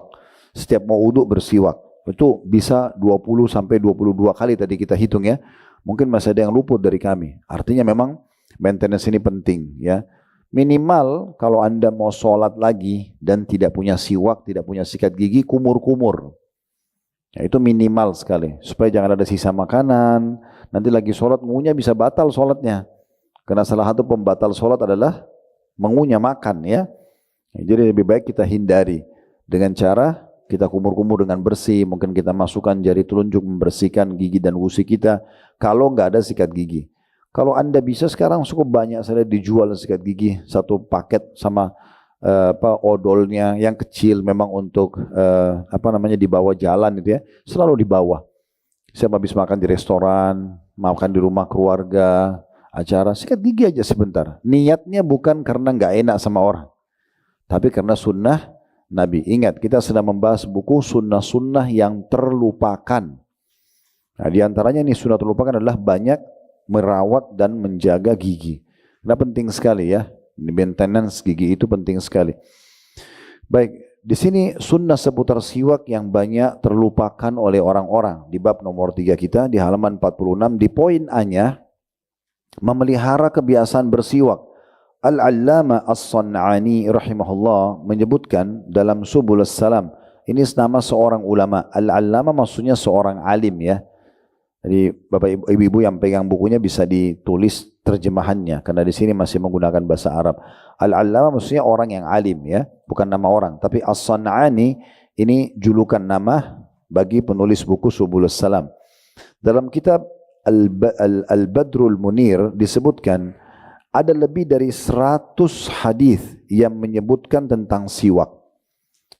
Speaker 2: setiap mau wudu bersiwak. Itu bisa 20 sampai 22 kali tadi kita hitung ya. Mungkin masih ada yang luput dari kami. Artinya memang maintenance ini penting ya. Minimal kalau Anda mau sholat lagi dan tidak punya siwak, tidak punya sikat gigi, kumur-kumur. Ya, itu minimal sekali. Supaya jangan ada sisa makanan. Nanti lagi sholat, ngunyah bisa batal sholatnya. Karena salah satu pembatal sholat adalah mengunyah makan ya. Jadi lebih baik kita hindari. Dengan cara kita kumur-kumur dengan bersih. Mungkin kita masukkan jari telunjuk membersihkan gigi dan gusi kita. Kalau nggak ada sikat gigi. Kalau Anda bisa sekarang cukup banyak saya dijual sikat gigi. Satu paket sama odolnya yang kecil memang untuk dibawa jalan itu ya. Selalu dibawa. Saya habis makan di restoran, makan di rumah keluarga, acara, sikat gigi aja sebentar. Niatnya bukan karena nggak enak sama orang. Tapi karena sunnah Nabi. Ingat, kita sedang membahas buku sunnah-sunnah yang terlupakan. Nah, di antaranya ini sunnah terlupakan adalah banyak merawat dan menjaga gigi. Nah, penting sekali ya. Maintenance gigi itu penting sekali. Baik, di sini sunnah seputar siwak yang banyak terlupakan oleh orang-orang. Di bab nomor 3 kita, di halaman 46, di poin A-nya, memelihara kebiasaan bersiwak. Al-Allama As-San'ani rahimahullah menyebutkan dalam Subulus Salam, ini nama seorang ulama. Al-Allama maksudnya seorang alim ya. Jadi Bapak Ibu yang pegang bukunya bisa ditulis terjemahannya karena di sini masih menggunakan bahasa Arab. Al-Allama maksudnya orang yang alim ya, bukan nama orang. Tapi As-San'ani ini julukan nama bagi penulis buku Subulus Salam. Dalam kitab Al-Badrul Munir disebutkan ada lebih dari 100 hadis yang menyebutkan tentang siwak.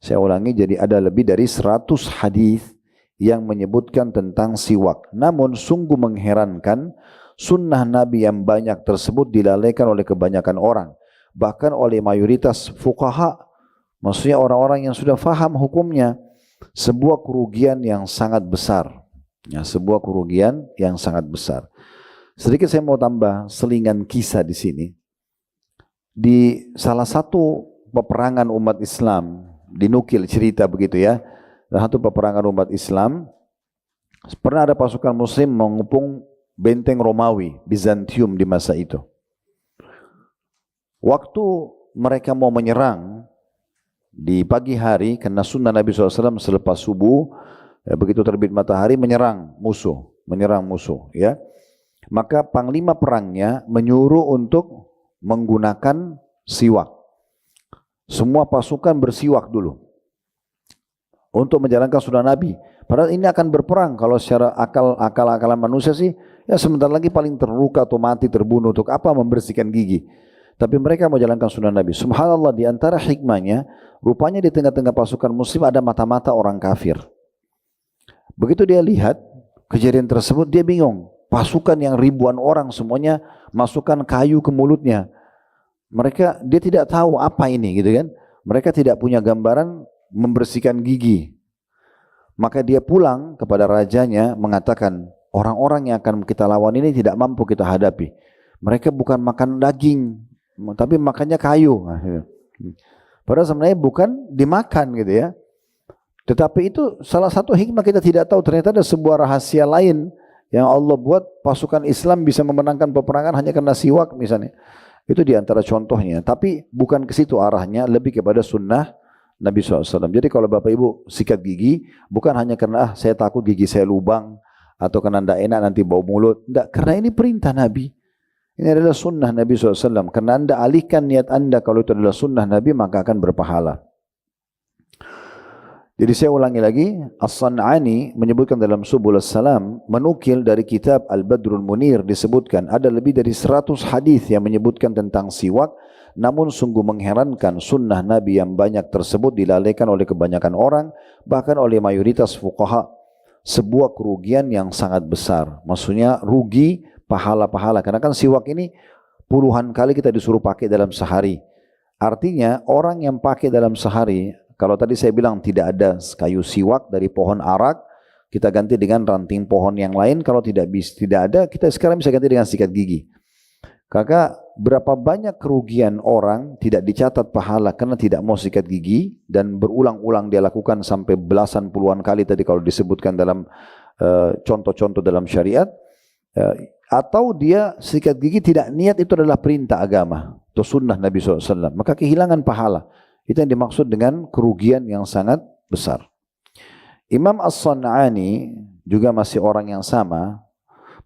Speaker 2: Saya ulangi, jadi ada lebih dari 100 hadis yang menyebutkan tentang siwak. Namun sungguh mengherankan, sunnah Nabi yang banyak tersebut dilalaikan oleh kebanyakan orang. Bahkan oleh mayoritas fuqaha, maksudnya orang-orang yang sudah faham hukumnya. Sebuah kerugian yang sangat besar. Ya, sebuah kerugian yang sangat besar. Sedikit saya mau tambah selingan kisah di sini. Di salah satu peperangan umat Islam, dinukil cerita begitu ya. Satu peperangan umat Islam, pernah ada pasukan muslim mengepung benteng Romawi, Bizantium di masa itu. Waktu mereka mau menyerang di pagi hari, karena sunnah Nabi SAW selepas subuh, ya, begitu terbit matahari menyerang musuh ya. Maka panglima perangnya menyuruh untuk menggunakan siwak. Semua pasukan bersiwak dulu untuk menjalankan sunnah Nabi. Padahal ini akan berperang. Kalau secara akal-akalan manusia sih, ya sebentar lagi paling terluka atau mati, terbunuh. Untuk apa membersihkan gigi? Tapi mereka mau jalankan sunnah Nabi. Subhanallah, di antara hikmahnya, rupanya di tengah-tengah pasukan muslim ada mata-mata orang kafir. Begitu dia lihat kejadian tersebut, dia bingung. Pasukan yang ribuan orang semuanya masukkan kayu ke mulutnya. Dia tidak tahu apa ini gitu kan. Mereka tidak punya gambaran membersihkan gigi. Maka dia pulang kepada rajanya mengatakan, orang-orang yang akan kita lawan ini tidak mampu kita hadapi. Mereka bukan makan daging, tapi makannya kayu. Padahal sebenarnya bukan dimakan gitu ya. Tetapi itu salah satu hikmah kita tidak tahu. Ternyata ada sebuah rahasia lain yang Allah buat pasukan Islam bisa memenangkan peperangan hanya karena siwak misalnya. Itu diantara contohnya. Tapi bukan ke situ arahnya, lebih kepada sunnah Nabi SAW. Jadi kalau Bapak Ibu sikat gigi, bukan hanya karena saya takut gigi saya lubang, atau karena tidak enak nanti bau mulut. Tidak, karena ini perintah Nabi. Ini adalah sunnah Nabi SAW. Karena Anda alihkan niat Anda kalau itu adalah sunnah Nabi, maka akan berpahala. Jadi saya ulangi lagi, As-San'ani menyebutkan dalam Subulus Salam, menukil dari kitab Al-Badrul Munir disebutkan, ada lebih dari 100 hadis yang menyebutkan tentang siwak. Namun sungguh mengherankan, sunnah Nabi yang banyak tersebut dilalaikan oleh kebanyakan orang, bahkan oleh mayoritas fuqaha. Sebuah kerugian yang sangat besar. Maksudnya rugi pahala-pahala. Karena kan siwak ini puluhan kali kita disuruh pakai dalam sehari. Artinya orang yang pakai dalam sehari, kalau tadi saya bilang tidak ada kayu siwak dari pohon arak, kita ganti dengan ranting pohon yang lain. Kalau tidak ada, kita sekarang bisa ganti dengan sikat gigi. Kakak, berapa banyak kerugian orang tidak dicatat pahala karena tidak mau sikat gigi, dan berulang-ulang dia lakukan sampai belasan puluhan kali tadi kalau disebutkan dalam contoh-contoh dalam syariat. Atau dia sikat gigi tidak niat itu adalah perintah agama atau sunnah Nabi SAW, maka kehilangan pahala. Itu yang dimaksud dengan kerugian yang sangat besar. Imam As-San'ani juga masih orang yang sama,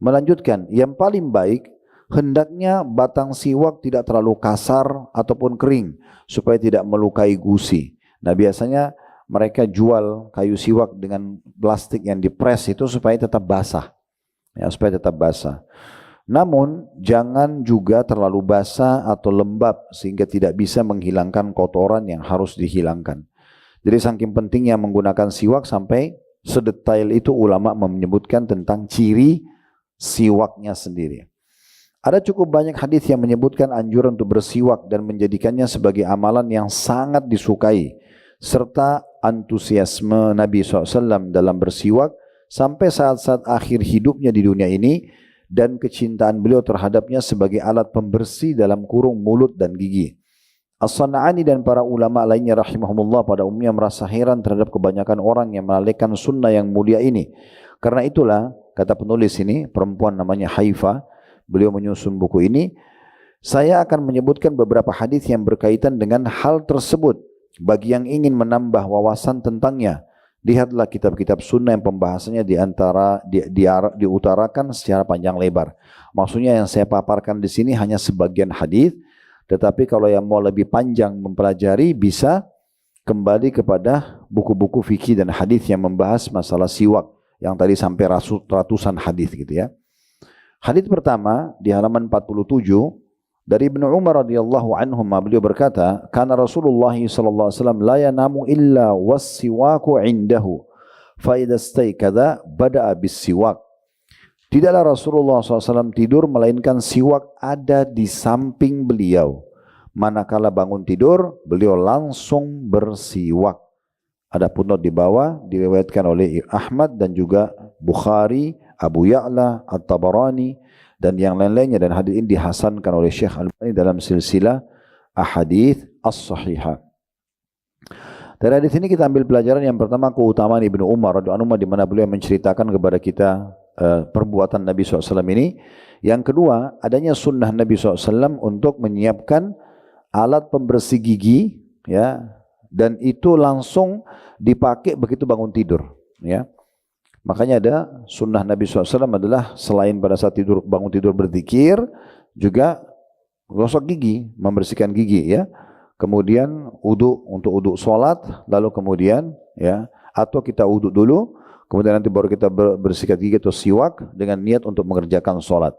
Speaker 2: melanjutkan, yang paling baik hendaknya batang siwak tidak terlalu kasar ataupun kering supaya tidak melukai gusi. Nah biasanya mereka jual kayu siwak dengan plastik yang dipres itu supaya tetap basah. Ya, supaya tetap basah. Namun jangan juga terlalu basah atau lembab sehingga tidak bisa menghilangkan kotoran yang harus dihilangkan. Jadi saking pentingnya menggunakan siwak sampai sedetail itu ulama menyebutkan tentang ciri siwaknya sendiri. Ada cukup banyak hadis yang menyebutkan anjuran untuk bersiwak dan menjadikannya sebagai amalan yang sangat disukai, serta antusiasme Nabi SAW dalam bersiwak sampai saat-saat akhir hidupnya di dunia ini, dan kecintaan beliau terhadapnya sebagai alat pembersih dalam kurung mulut dan gigi. As-San'ani dan para ulama lainnya rahimahumullah pada umumnya merasa heran terhadap kebanyakan orang yang melalaikan sunnah yang mulia ini. Karena itulah, kata penulis ini, perempuan namanya Haifa, beliau menyusun buku ini, saya akan menyebutkan beberapa hadis yang berkaitan dengan hal tersebut. Bagi yang ingin menambah wawasan tentangnya, lihatlah kitab-kitab sunnah yang pembahasannya diutarakan secara panjang lebar. Maksudnya yang saya paparkan di sini hanya sebagian hadis, tetapi kalau yang mau lebih panjang mempelajari bisa kembali kepada buku-buku fikih dan hadis yang membahas masalah siwak yang tadi sampai ratusan hadis gitu ya. Hadis pertama di halaman 47 dari Ibnu Umar radhiyallahu anhu, beliau berkata, "Kana Rasulullah sallallahu alaihi wasallam la yanamu illa was-siwaku 'indahu, fa idza istayqadha bada'a bis-siwak." Tidaklah Rasulullah SAW tidur melainkan siwak ada di samping beliau. Manakala bangun tidur, beliau langsung bersiwak. Ada pun di bawah diriwayatkan oleh Ahmad dan juga Bukhari, Abu Ya'la, At-Tabarani dan yang lain-lainnya, dan hadis ini dihasankan oleh Syekh Al-Albani dalam silsilah ahadits as-sahihah. Dari hadis ini kita ambil pelajaran yang pertama, keutamaan Ibnu Umar radhiyallahu anhu di mana beliau menceritakan kepada kita perbuatan Nabi SAW ini. Yang kedua, adanya sunnah Nabi SAW untuk menyiapkan alat pembersih gigi, ya, dan itu langsung dipakai begitu bangun tidur, ya. Makanya ada sunnah Nabi SAW adalah selain pada saat tidur, bangun tidur berzikir, juga gosok gigi, membersihkan gigi, ya. Kemudian wudu untuk wudu sholat, lalu kemudian ya, atau kita wudu dulu, kemudian nanti baru kita bersikat gigi atau siwak dengan niat untuk mengerjakan sholat.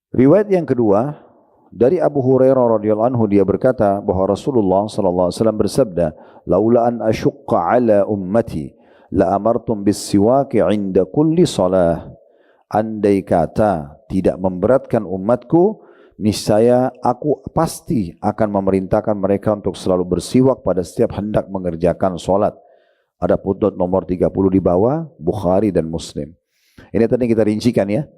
Speaker 2: Riwayat yang kedua dari Abu Hurairah radhiyallahu anhu, dia berkata bahwa Rasulullah sallallahu alaihi wasallam bersabda, "Laula an asyqa ala ummati la amartum bis siwaki 'inda kulli shalah." Andai kata tidak memberatkan umatku, niscaya aku pasti akan memerintahkan mereka untuk selalu bersiwak pada setiap hendak mengerjakan sholat. Ada footnote nomor 30 di bawah, Bukhari dan Muslim. Ini tadi kita rincikan ya.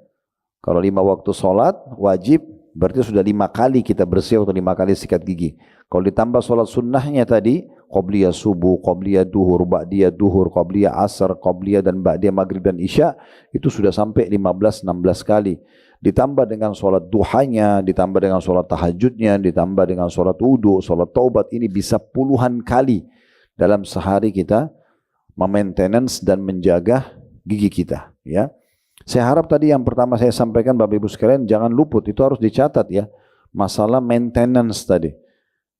Speaker 2: Kalau 5 waktu sholat wajib, berarti sudah 5 kali kita bersiwak atau 5 kali sikat gigi. Kalau ditambah sholat sunnahnya tadi, qobliyah subuh, qobliyah duhur, ba'diyah duhur, qobliyah asar, qobliyah dan ba'diyah maghrib dan isya, itu sudah sampai 15-16 kali. Ditambah dengan sholat duhanya, ditambah dengan sholat tahajudnya, ditambah dengan sholat wudu, sholat taubat, ini bisa puluhan kali dalam sehari kita memaintenance dan menjaga gigi kita. Ya, saya harap tadi yang pertama saya sampaikan Bapak Ibu sekalian jangan luput, itu harus dicatat ya. Masalah maintenance tadi,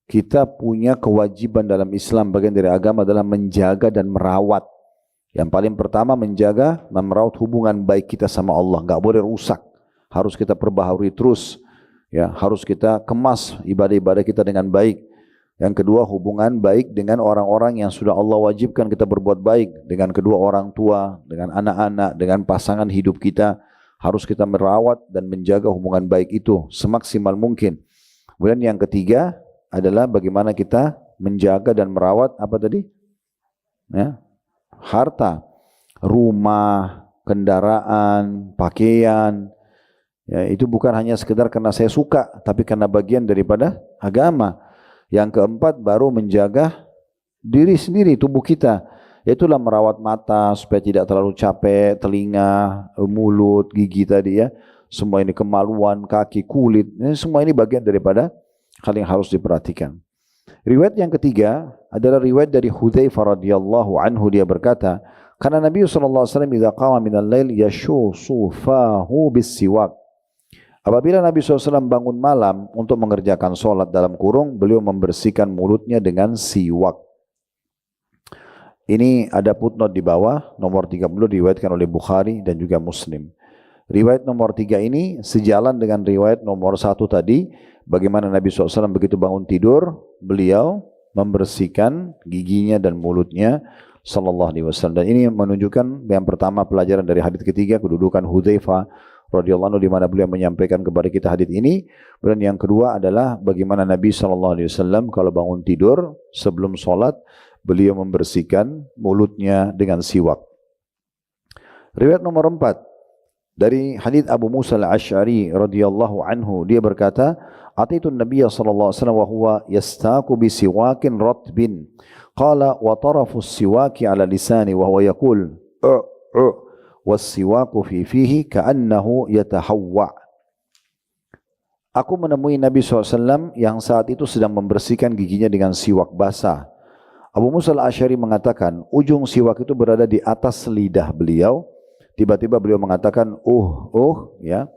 Speaker 2: kita punya kewajiban dalam Islam, bagian dari agama adalah menjaga dan merawat. Yang paling pertama menjaga dan merawat hubungan baik kita sama Allah, nggak boleh rusak. Harus kita perbaharui terus, ya, harus kita kemas ibadah-ibadah kita dengan baik. Yang kedua, hubungan baik dengan orang-orang yang sudah Allah wajibkan kita berbuat baik, dengan kedua orang tua, dengan anak-anak, dengan pasangan hidup kita. Harus kita merawat dan menjaga hubungan baik itu semaksimal mungkin. Kemudian yang ketiga adalah bagaimana kita menjaga dan merawat apa tadi? Ya, harta, rumah, kendaraan, pakaian. Ya, itu bukan hanya sekedar karena saya suka, tapi karena bagian daripada agama. Yang keempat baru menjaga diri sendiri, tubuh kita. Itulah merawat mata supaya tidak terlalu capek, telinga, mulut, gigi tadi ya. Semua ini kemaluan, kaki, kulit, semua ini bagian daripada hal yang harus diperhatikan. Riwayat yang ketiga adalah riwayat dari Hudzaifah radhiyallahu anhu, dia berkata, karena Nabi sallallahu alaihi wasallam idza qama minal lail yashushu fahu bis-siwak. Apabila Nabi SAW bangun malam untuk mengerjakan sholat dalam kurung, beliau membersihkan mulutnya dengan siwak. Ini ada footnote di bawah, nomor 30 diriwayatkan oleh Bukhari dan juga Muslim. Riwayat nomor 3 ini sejalan dengan riwayat nomor 1 tadi, bagaimana Nabi SAW begitu bangun tidur, beliau membersihkan giginya dan mulutnya sallallahu alaihi wasallam. Dan ini menunjukkan yang pertama pelajaran dari hadis ketiga, kedudukan Hudzaifah radhiyallahu anhu di mana beliau menyampaikan kepada kita hadis ini. Dan yang kedua adalah bagaimana Nabi sallallahu alaihi wasallam kalau bangun tidur sebelum sholat beliau membersihkan mulutnya dengan siwak. Riwayat nomor 4 dari hadis Abu Musa al-Asy'ari radhiyallahu anhu, dia berkata, "Ataitu an-nabiy sallallahu alaihi wasallam wa huwa yastaqu bi siwakin ratbin. Qala wa tarafu as-siwaki ala lisani wa huwa yaqul was-siwaku fi fihi ka'annahu yatahawwa." Aku menemui Nabi SAW yang saat itu sedang membersihkan giginya dengan siwak basah. Abu Musa al-Asy'ari mengatakan, ujung siwak itu berada di atas lidah beliau. Tiba-tiba beliau mengatakan, ya.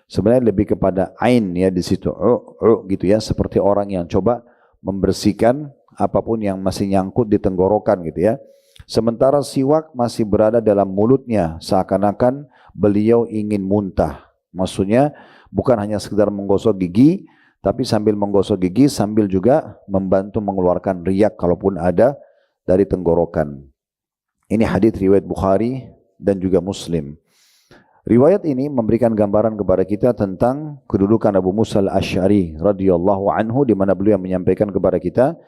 Speaker 2: Sebenarnya lebih kepada ain ya di situ, gitu ya, seperti orang yang coba membersihkan apapun yang masih nyangkut di tenggorokan gitu ya. Sementara siwak masih berada dalam mulutnya, seakan-akan beliau ingin muntah. Maksudnya bukan hanya sekedar menggosok gigi, tapi sambil menggosok gigi sambil juga membantu mengeluarkan riak kalaupun ada dari tenggorokan. Ini hadits riwayat Bukhari dan juga Muslim. Riwayat ini memberikan gambaran kepada kita tentang kedudukan Abu Musa al-Asy'ari radhiyallahu anhu, di mana beliau menyampaikan kepada kita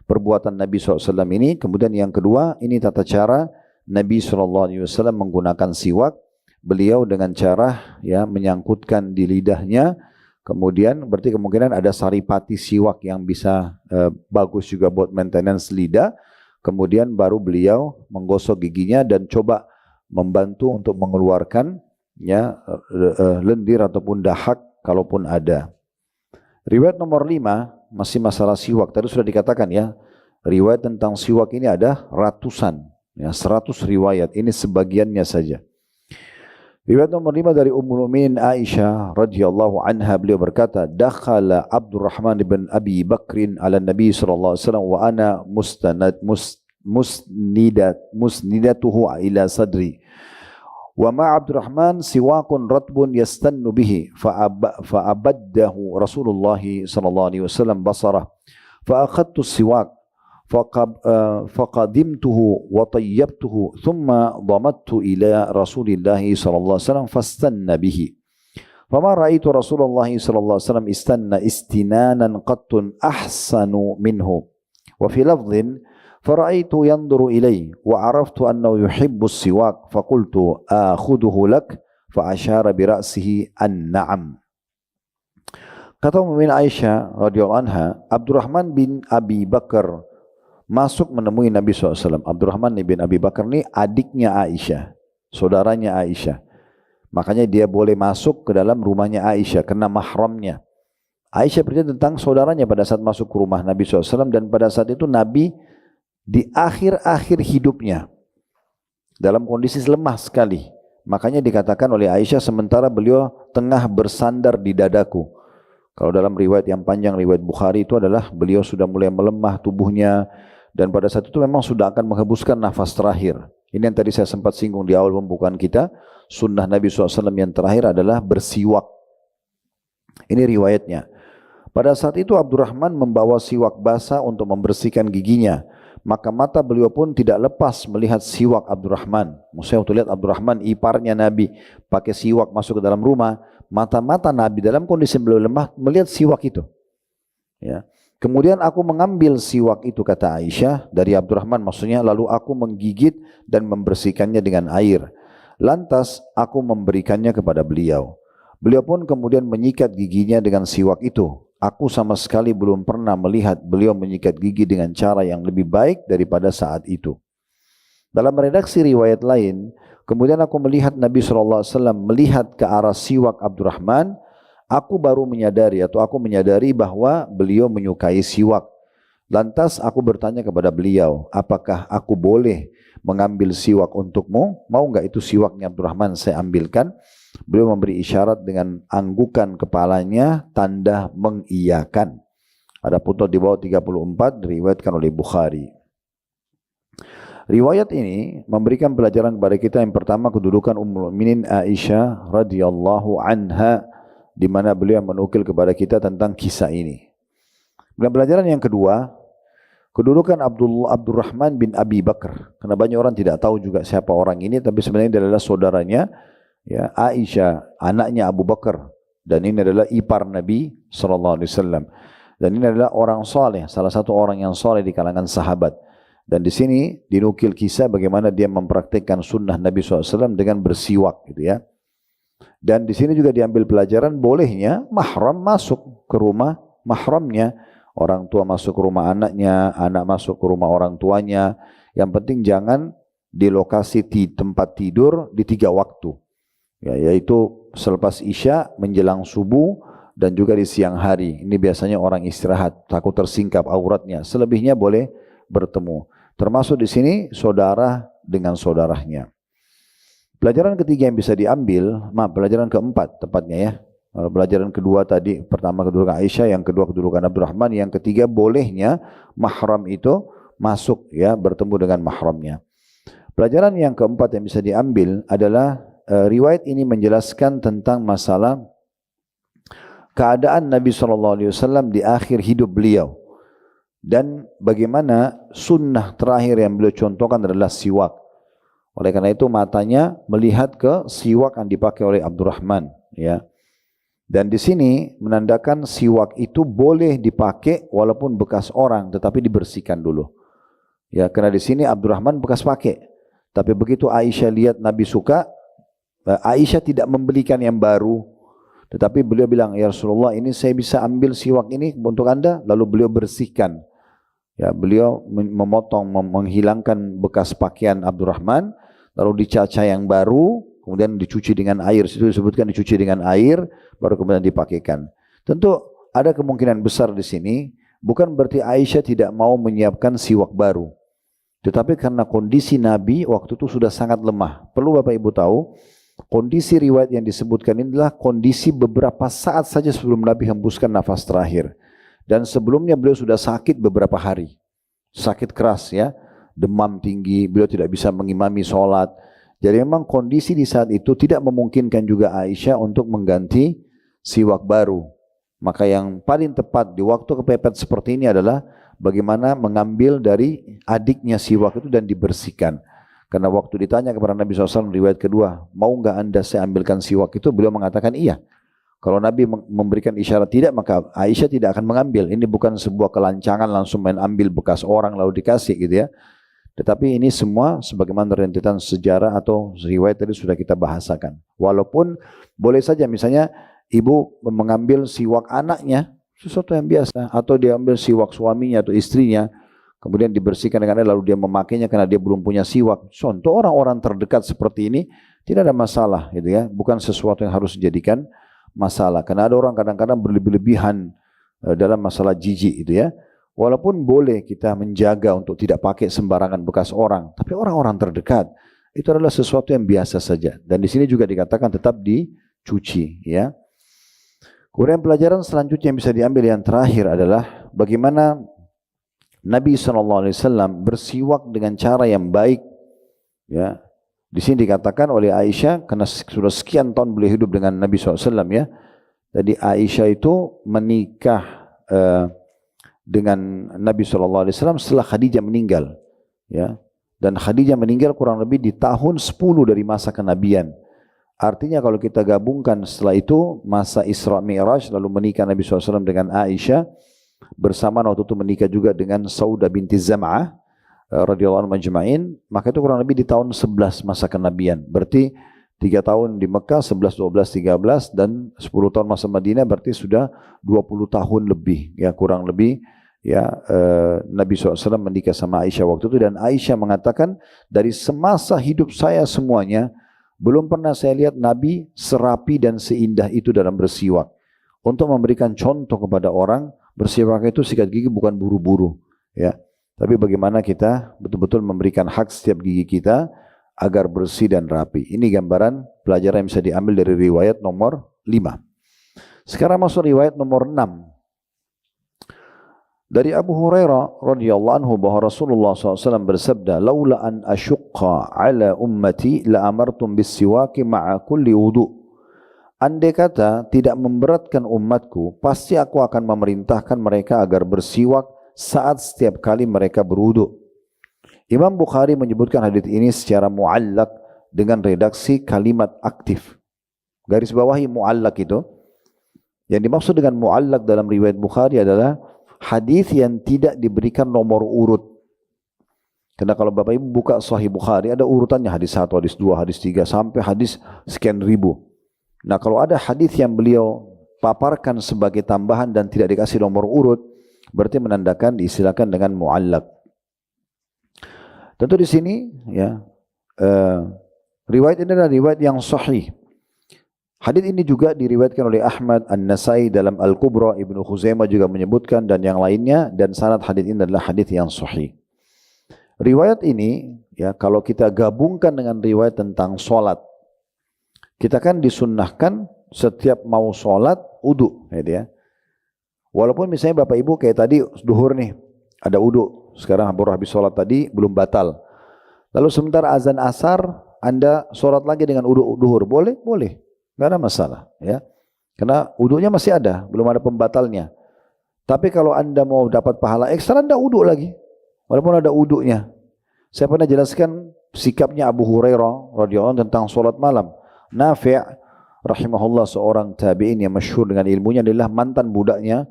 Speaker 2: perbuatan Nabi SAW ini. Kemudian yang kedua, ini tata cara Nabi SAW menggunakan siwak. Beliau dengan cara ya menyangkutkan di lidahnya, kemudian berarti kemungkinan ada saripati siwak yang bisa bagus juga buat maintenance lidah. Kemudian baru beliau menggosok giginya dan coba membantu untuk mengeluarkan ya lendir ataupun dahak kalaupun ada. Riwayat nomor 5 masih masalah siwak. Tadi sudah dikatakan ya, riwayat tentang siwak ini ada ratusan, ya 100 riwayat. Ini sebagiannya saja. Riwayat nomor 5 dari Ummul Mukminin Aisyah radhiyallahu anha, beliau berkata, "Dakhala Abdurrahman bin Abi Bakrin ala Nabi sallallahu alaihi wasallam wa ana musnidatuhu ila sadri. Wa ma Abdurrahman siwakun ratbun yastannu bihi fa'abaddahu Rasulullah sallallahu alaihi wasallam basarah fa akhadtu siwak faqadimtuhu wa tayyabtuhu thumma dhamattu ila Rasulillah sallallahu alaihi wasallam fastanna bihi. Fama ra'aitu Rasulullah sallallahu alaihi wasallam istanna istinanan qattun ahsanu minhu. Wa fi lafdhin فرأيت ينظر إلي وعرفت أنه يحب السواك فقلت آخذه لك فأشار برأسه النعم. Kata Ummu Aisyah radhiyallahu anha, Abdurrahman bin Abi Bakar masuk menemui Nabi SAW. Abdurrahman bin Abi Bakar ini adiknya Aisyah, saudaranya Aisyah. Makanya dia boleh masuk ke dalam rumahnya Aisyah karena mahramnya. Aisyah bercerita tentang saudaranya pada saat masuk ke rumah Nabi SAW, dan pada saat itu Nabi di akhir-akhir hidupnya dalam kondisi lemah sekali. Makanya dikatakan oleh Aisyah, sementara beliau tengah bersandar di dadaku. Kalau dalam riwayat yang panjang, riwayat Bukhari, itu adalah beliau sudah mulai melemah tubuhnya, dan pada saat itu memang sudah akan menghembuskan nafas terakhir. Ini yang tadi saya sempat singgung di awal pembukaan kita, sunnah Nabi SAW yang terakhir adalah bersiwak. Ini riwayatnya. Pada saat itu Abdurrahman membawa siwak basah untuk membersihkan giginya. Maka mata beliau pun tidak lepas melihat siwak Abdurrahman. Maksudnya waktu lihat Abdurrahman iparnya Nabi pakai siwak masuk ke dalam rumah, mata-mata Nabi dalam kondisi beliau lemah melihat siwak itu. Ya. Kemudian aku mengambil siwak itu, kata Aisyah, dari Abdurrahman, maksudnya, lalu aku menggigit dan membersihkannya dengan air. Lantas aku memberikannya kepada beliau. Beliau pun kemudian menyikat giginya dengan siwak itu. Aku sama sekali belum pernah melihat beliau menyikat gigi dengan cara yang lebih baik daripada saat itu. Dalam redaksi riwayat lain, kemudian aku melihat Nabi SAW melihat ke arah siwak Abdurrahman, aku baru menyadari atau aku menyadari bahwa beliau menyukai siwak. Lantas aku bertanya kepada beliau, apakah aku boleh mengambil siwak untukmu? Mau enggak itu siwaknya Abdurrahman saya ambilkan? Beliau memberi isyarat dengan anggukan kepalanya, tanda mengiyakan. Ada foto di bawah 34 diriwayatkan oleh Bukhari. Riwayat ini memberikan pelajaran kepada kita yang pertama kedudukan Ummul Mukminin Aisyah radhiyallahu anha, di mana beliau menukil kepada kita tentang kisah ini. Dan pelajaran yang kedua, kedudukan Abdurrahman bin Abi Bakar. Karena banyak orang tidak tahu juga siapa orang ini, tapi sebenarnya dia adalah saudaranya, ya, Aisyah, anaknya Abu Bakar, dan ini adalah ipar Nabi SAW. Dan ini adalah orang soleh, salah satu orang yang soleh di kalangan sahabat. Dan di sini dinukil kisah bagaimana dia mempraktikkan sunnah Nabi SAW dengan bersiwak, gitu ya. Dan di sini juga diambil pelajaran bolehnya mahram masuk ke rumah mahramnya. Orang tua masuk ke rumah anaknya, anak masuk ke rumah orang tuanya. Yang penting jangan di lokasi tempat tidur di 3 waktu. Ya, yaitu selepas Isya, menjelang subuh, dan juga di siang hari. Ini biasanya orang istirahat, takut tersingkap auratnya. Selebihnya boleh bertemu. Termasuk di sini saudara dengan saudaranya. Pelajaran ketiga yang bisa diambil, pelajaran keempat tepatnya ya. Pelajaran kedua tadi, pertama kedudukan Aisyah, yang kedua kedudukan Abdurrahman, yang ketiga bolehnya mahram itu masuk ya, bertemu dengan mahramnya. Pelajaran yang keempat yang bisa diambil adalah riwayat ini menjelaskan tentang masalah keadaan Nabi SAW di akhir hidup beliau. Dan bagaimana sunnah terakhir yang beliau contohkan adalah siwak. Oleh karena itu matanya melihat ke siwak yang dipakai oleh Abdurrahman, ya. Dan di sini menandakan siwak itu boleh dipakai walaupun bekas orang, tetapi dibersihkan dulu. Ya, karena di sini Abdurrahman bekas pakai. Tapi begitu Aisyah lihat Nabi suka, Aisyah tidak membelikan yang baru, tetapi beliau bilang, ya Rasulullah, ini saya bisa ambil siwak ini untuk Anda, lalu beliau bersihkan. Ya, beliau memotong, menghilangkan bekas pakaian Abdurrahman, lalu dicaca yang baru, kemudian dicuci dengan air. Itu disebutkan dicuci dengan air, baru kemudian dipakaikan. Tentu ada kemungkinan besar di sini, bukan berarti Aisyah tidak mau menyiapkan siwak baru. Tetapi karena kondisi Nabi waktu itu sudah sangat lemah. Perlu Bapak Ibu tahu, kondisi riwayat yang disebutkan ini adalah kondisi beberapa saat saja sebelum Nabi hembuskan nafas terakhir. Dan sebelumnya beliau sudah sakit beberapa hari. Sakit keras ya, demam tinggi, beliau tidak bisa mengimami sholat. Jadi memang kondisi di saat itu tidak memungkinkan juga Aisyah untuk mengganti siwak baru. Maka yang paling tepat di waktu kepepet seperti ini adalah bagaimana mengambil dari adiknya siwak itu dan dibersihkan. Karena waktu ditanya kepada Nabi SAW riwayat kedua, mau enggak Anda saya ambilkan siwak itu, beliau mengatakan iya. Kalau Nabi memberikan isyarat tidak, maka Aisyah tidak akan mengambil. Ini bukan sebuah kelancangan langsung main ambil bekas orang lalu dikasih gitu ya. Tetapi ini semua sebagaimana rentetan sejarah atau riwayat tadi sudah kita bahasakan. Walaupun boleh saja misalnya ibu mengambil siwak anaknya, sesuatu yang biasa, atau dia ambil siwak suaminya atau istrinya, kemudian dibersihkan dengan air lalu dia memakainya karena dia belum punya siwak. Contoh orang-orang terdekat seperti ini tidak ada masalah gitu ya, bukan sesuatu yang harus dijadikan masalah. Karena ada orang kadang-kadang berlebih-lebihan dalam masalah jijik itu ya. Walaupun boleh kita menjaga untuk tidak pakai sembarangan bekas orang, tapi orang-orang terdekat itu adalah sesuatu yang biasa saja. Dan di sini juga dikatakan tetap dicuci ya. Kemudian pelajaran selanjutnya yang bisa diambil yang terakhir adalah bagaimana Nabi SAW bersiwak dengan cara yang baik. Ya, di sini dikatakan oleh Aisyah karena sudah sekian tahun beliau hidup dengan Nabi SAW ya. Jadi Aisyah itu menikah dengan Nabi SAW setelah Khadijah meninggal. Ya, dan Khadijah meninggal kurang lebih di tahun 10 dari masa kenabian. Artinya kalau kita gabungkan setelah itu masa Isra Mi'raj lalu menikah Nabi SAW dengan Aisyah, bersama waktu itu menikah juga dengan Saudah binti Zam'ah radhiyallahu anhu majma'in, maka itu kurang lebih di tahun 11 masa kenabian. Berarti 3 tahun di Mekah, 11, 12, 13 dan 10 tahun masa Madinah, berarti sudah 20 tahun lebih ya, kurang lebih ya Nabi SAW menikah sama Aisyah waktu itu, dan Aisyah mengatakan dari semasa hidup saya semuanya belum pernah saya lihat Nabi serapi dan seindah itu dalam bersiwak. Untuk memberikan contoh kepada orang, bersiwak itu sikat gigi bukan buru-buru, ya. Tapi bagaimana kita betul-betul memberikan hak setiap gigi kita agar bersih dan rapi. Ini gambaran pelajaran yang bisa diambil dari riwayat nomor 5. Sekarang masuk riwayat nomor 6. Dari Abu Hurairah radhiyallahu anhu bahwa Rasulullah SAW bersabda, "Laula an asyqa ala ummati la amartum bis-siwaki ma'a kulli wudu." Andai kata tidak memberatkan umatku, pasti aku akan memerintahkan mereka agar bersiwak saat setiap kali mereka berwudu. Imam Bukhari menyebutkan hadits ini secara muallak dengan redaksi kalimat aktif. Garis bawahi muallak itu. Yang dimaksud dengan muallak dalam riwayat Bukhari adalah hadis yang tidak diberikan nomor urut. Karena kalau Bapak Ibu buka Sahih Bukhari ada urutannya, hadis 1, hadis 2, hadis 3 sampai hadis sekian ribu. Nah, kalau ada hadis yang beliau paparkan sebagai tambahan dan tidak dikasih nomor urut, berarti menandakan diistilahkan dengan muallak. Tentu di sini ya riwayat ini adalah riwayat yang sahih. Hadis ini juga diriwayatkan oleh Ahmad, An-Nasai dalam Al-Kubra, Ibnu Khuzaimah juga menyebutkan dan yang lainnya, dan sanad hadis ini adalah hadis yang sahih. Riwayat ini ya kalau kita gabungkan dengan riwayat tentang salat, kita kan disunnahkan setiap mau salat wudu, ya. Walaupun misalnya Bapak Ibu kayak tadi duhur nih, ada wudu, sekarang baru habis sholat tadi belum batal. Lalu sementara azan asar Anda sholat lagi dengan wudu duhur, boleh? Boleh, nggak ada masalah, ya. Karena wudunya masih ada, belum ada pembatalnya. Tapi kalau Anda mau dapat pahala ekstra, Anda wudu lagi, walaupun ada wudunya. Saya pernah jelaskan sikapnya Abu Hurairah radhiyallahu anhu tentang sholat malam. Nafi' rahimahullah, seorang tabi'in yang masyhur dengan ilmunya, adalah mantan budaknya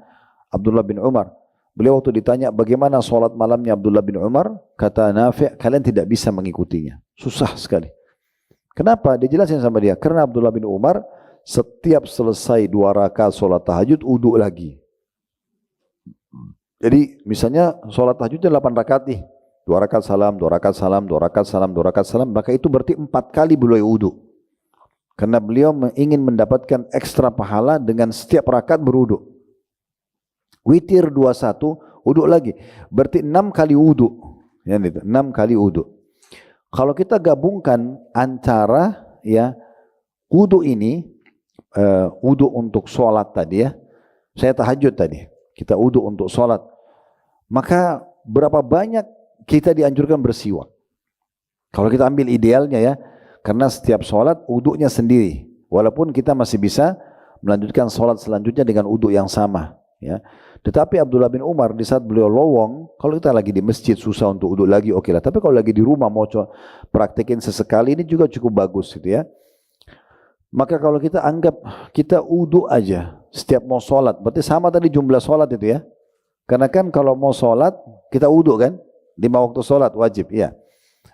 Speaker 2: Abdullah bin Umar. Beliau waktu ditanya bagaimana sholat malamnya Abdullah bin Umar, kata Nafi', kalian tidak bisa mengikutinya, susah sekali. Kenapa? Dijelasin sama dia, karena Abdullah bin Umar setiap selesai 2 rakaat sholat tahajud wudu lagi. Jadi misalnya sholat tahajudnya 8 rakaat nih, 2 rakaat salam, 2 rakaat salam, 2 rakaat salam, 2 rakaat salam, maka itu berarti 4 kali beliau wudu. Karena beliau ingin mendapatkan ekstra pahala dengan setiap rakaat berwudu. Witir 21, wudu lagi. Berarti 6 kali wudu. Ya, 6 kali wudu. Kalau kita gabungkan antara ya wudu ini, wudu untuk sholat tadi ya, saya tahajud tadi, kita wudu untuk sholat, maka berapa banyak kita dianjurkan bersiwak. Kalau kita ambil idealnya ya, karena setiap sholat wudunya sendiri, walaupun kita masih bisa melanjutkan sholat selanjutnya dengan wudu yang sama, ya. Tetapi Abdullah bin Umar di saat beliau lowong, kalau kita lagi di masjid susah untuk wudu lagi, oke lah. Tapi kalau lagi di rumah mau praktekin sesekali, ini juga cukup bagus gitu ya. Maka kalau kita anggap kita wudu aja setiap mau sholat, berarti sama tadi jumlah sholat itu ya. Karena kan kalau mau sholat kita wudu kan, 5 waktu sholat wajib ya.